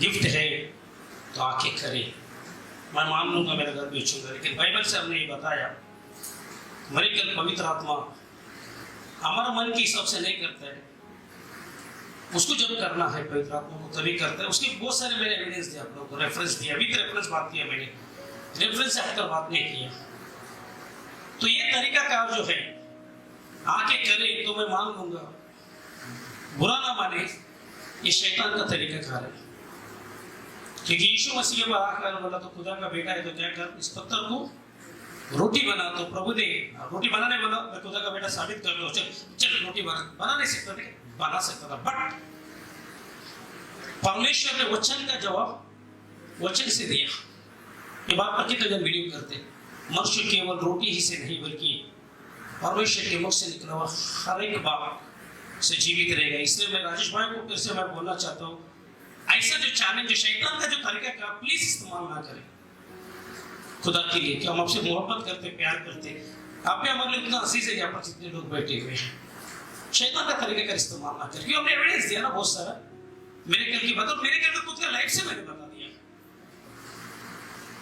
गिफ्ट है तो आके करे, मैं मान लूंगा, मेरा घर बेचूंगा, लेकिन बाइबल से हमने ये बताया मेरे कल पवित्र आत्मा हमारा मन के हिसाब से नहीं करता है, उसको जब करना है पवित्र आत्मा को तभी करता है। उसके बहुत सारे मैंने एविडेंस दिया, आप लोगों को रेफरेंस दिया, अभी तो रेफरेंस बात किया मैंने, रेफरेंस से हटकर बात नहीं किया। तो ये तरीका कार जो है आके करे तो मैं मान लूंगा, बुरा ना माने, ये शैतान का तरीका कार है। क्योंकि यीशु मसीह के आकर बोला तो खुदा का बेटा है तो क्या कर, इस पत्थर को रोटी बना, तो प्रभु ने रोटी बनाने बोला, मैं खुदा का बेटा साबित कर लो, चल चल रोटी बना नहीं सकता था, बना सकता था, बट परमेश्वर ने वचन का जवाब वचन से दिया। ये बात पर कितने जन बिलीव करते, मनुष्य केवल रोटी ही से नहीं बल्कि परमेश्वर के मुख से निकला हुआ हर एक बात से जीवित रहेगा। इसलिए मैं राजेश भाई को फिर से मैं बोलना चाहता हूँ, ऐसा जो चैलेंज, जो शैतान का जो तरीका का प्लीज इस्तेमाल ना करें खुदा के लिए, कि हम आपसे मोहब्बत करते, प्यार करते, आप भी हमारे लिए इतना अजीज है यहाँ पर जितने लोग बैठे हुए हैं, शैतान का तरीके का इस्तेमाल ना करें। क्योंकि हमने एविडेंस दिया ना बहुत सारा, मेरे कल की बात, और मेरे कल खुद का लाइफ से मैंने बता दिया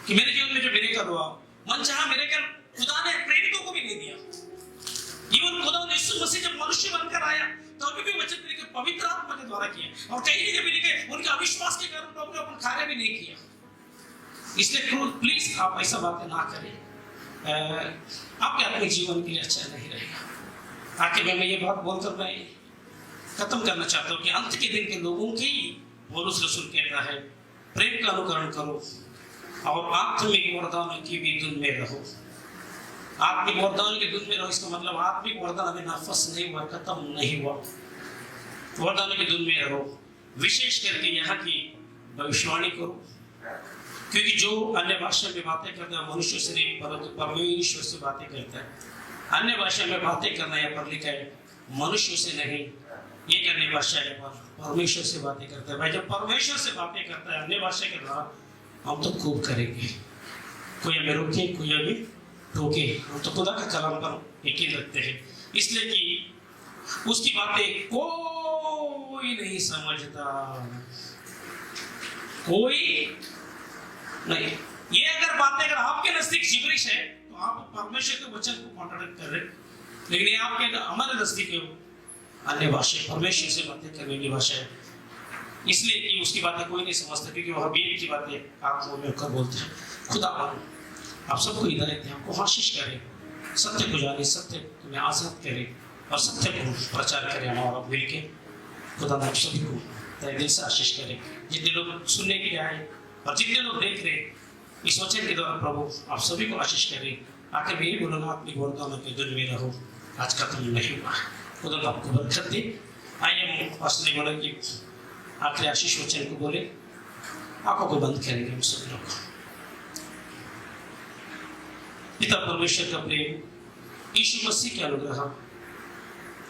कि मेरे जीवन में जो मेरे कल हुआ, मन चाहा मेरे कल खुदा ने प्रेरितों को भी नहीं दिया। इवन खुदा ने यीशु मसीह जब मनुष्य बनकर आया तो अभी भी वचन लिखे पवित्र आत्मा के द्वारा किया, और कई जगह भी लिखे उनके अविश्वास के कारण प्रभु ने अपन कार्य भी नहीं किया। इसलिए प्लीज आप ऐसा बातें ना करें, आपके अपने जीवन के लिए अच्छा नहीं रहेगा। आखिर में मैं ये बात बोलकर मैं खत्म करना चाहता हूँ कि अंत के दिन के लोगों की पौलुस रसूल कहता है प्रेम का अनुकरण करो और आत्मिक वरदानों की भी धुन में रहो। आत्मिक वरदान की धुन में रहो, इसका मतलब आत्मिक वरदान अभी नाफस नहीं हुआ, खत्म नहीं हुआ, वरदानों की धुन में रहो। विशेष करके यहाँ की भविष्यवाणी करो, क्योंकि जो अन्य भाषा में बातें करता है मनुष्य से नहीं परंतु परमेश्वर से बातें करता है। अन्य भाषा में बातें करना यहाँ पर लिखा है मनुष्य से नहीं, ये अन्य भाषा है परमेश्वर से बातें करता है। भाई जब परमेश्वर से बातें करता है अन्य भाषा के द्वारा, हम तो खूब करेंगे, कोई हमें रोके कोई हमें टोके, हम तो खुदा का कलाम पर यकीन रखते हैं। इसलिए कि उसकी बातें कोई नहीं समझता, कोई नहीं। ये अगर बातें अगर आपके नजदीक जिब्रिश है तो आप परमेश्वर के वचन को कॉन्ट्रडिक्ट कर रहे, लेकिन ये आपके हमारे नजदीक अन्य भाषा, परमेश्वर से बातें करने की भाषा है। इसलिए कि उसकी बातें कोई नहीं समझता, क्योंकि वह हबीब की बातें आप मुंह में होकर बोलते हैं। खुदा आप सबको हिदायत दें, आपको आशीष करें, सत्य को जाने, सत्य में आजाद करें और सत्य को प्रचार करें हमारा मिलके। खुदा आप सभी को तहे दिल से आशीष करें। जितने लोग सुनने के लिए आए और जितने लोग देख रहे इस वचन के द्वारा प्रभु आप सभी को आशीष करें। आखिर में यही बोलूँगा, आत्मिक वरदानों के दिन में रहो, आज का तुम नहीं हुआ, खुदा आपको बरकत दे। आइए हम पास्टर ने बोला कि आखिरी आशीष वचन को बोले, आंखों को बंद करेंगे हम सभी लोग। पिता परमेश्वर का प्रेम, यीशु मसीह के अनुग्रह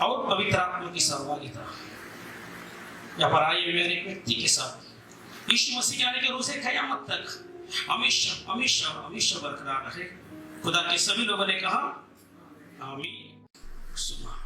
और पवित्र आत्मा की सहभागिता यहाँ पर आए मेरे एक व्यक्ति के साथ यीशु मसीह के आने के रोज से क़यामत तक हमेशा हमेशा हमेशा बरकरार रहे। खुदा के सभी लोगों ने कहा आमीन। सुना।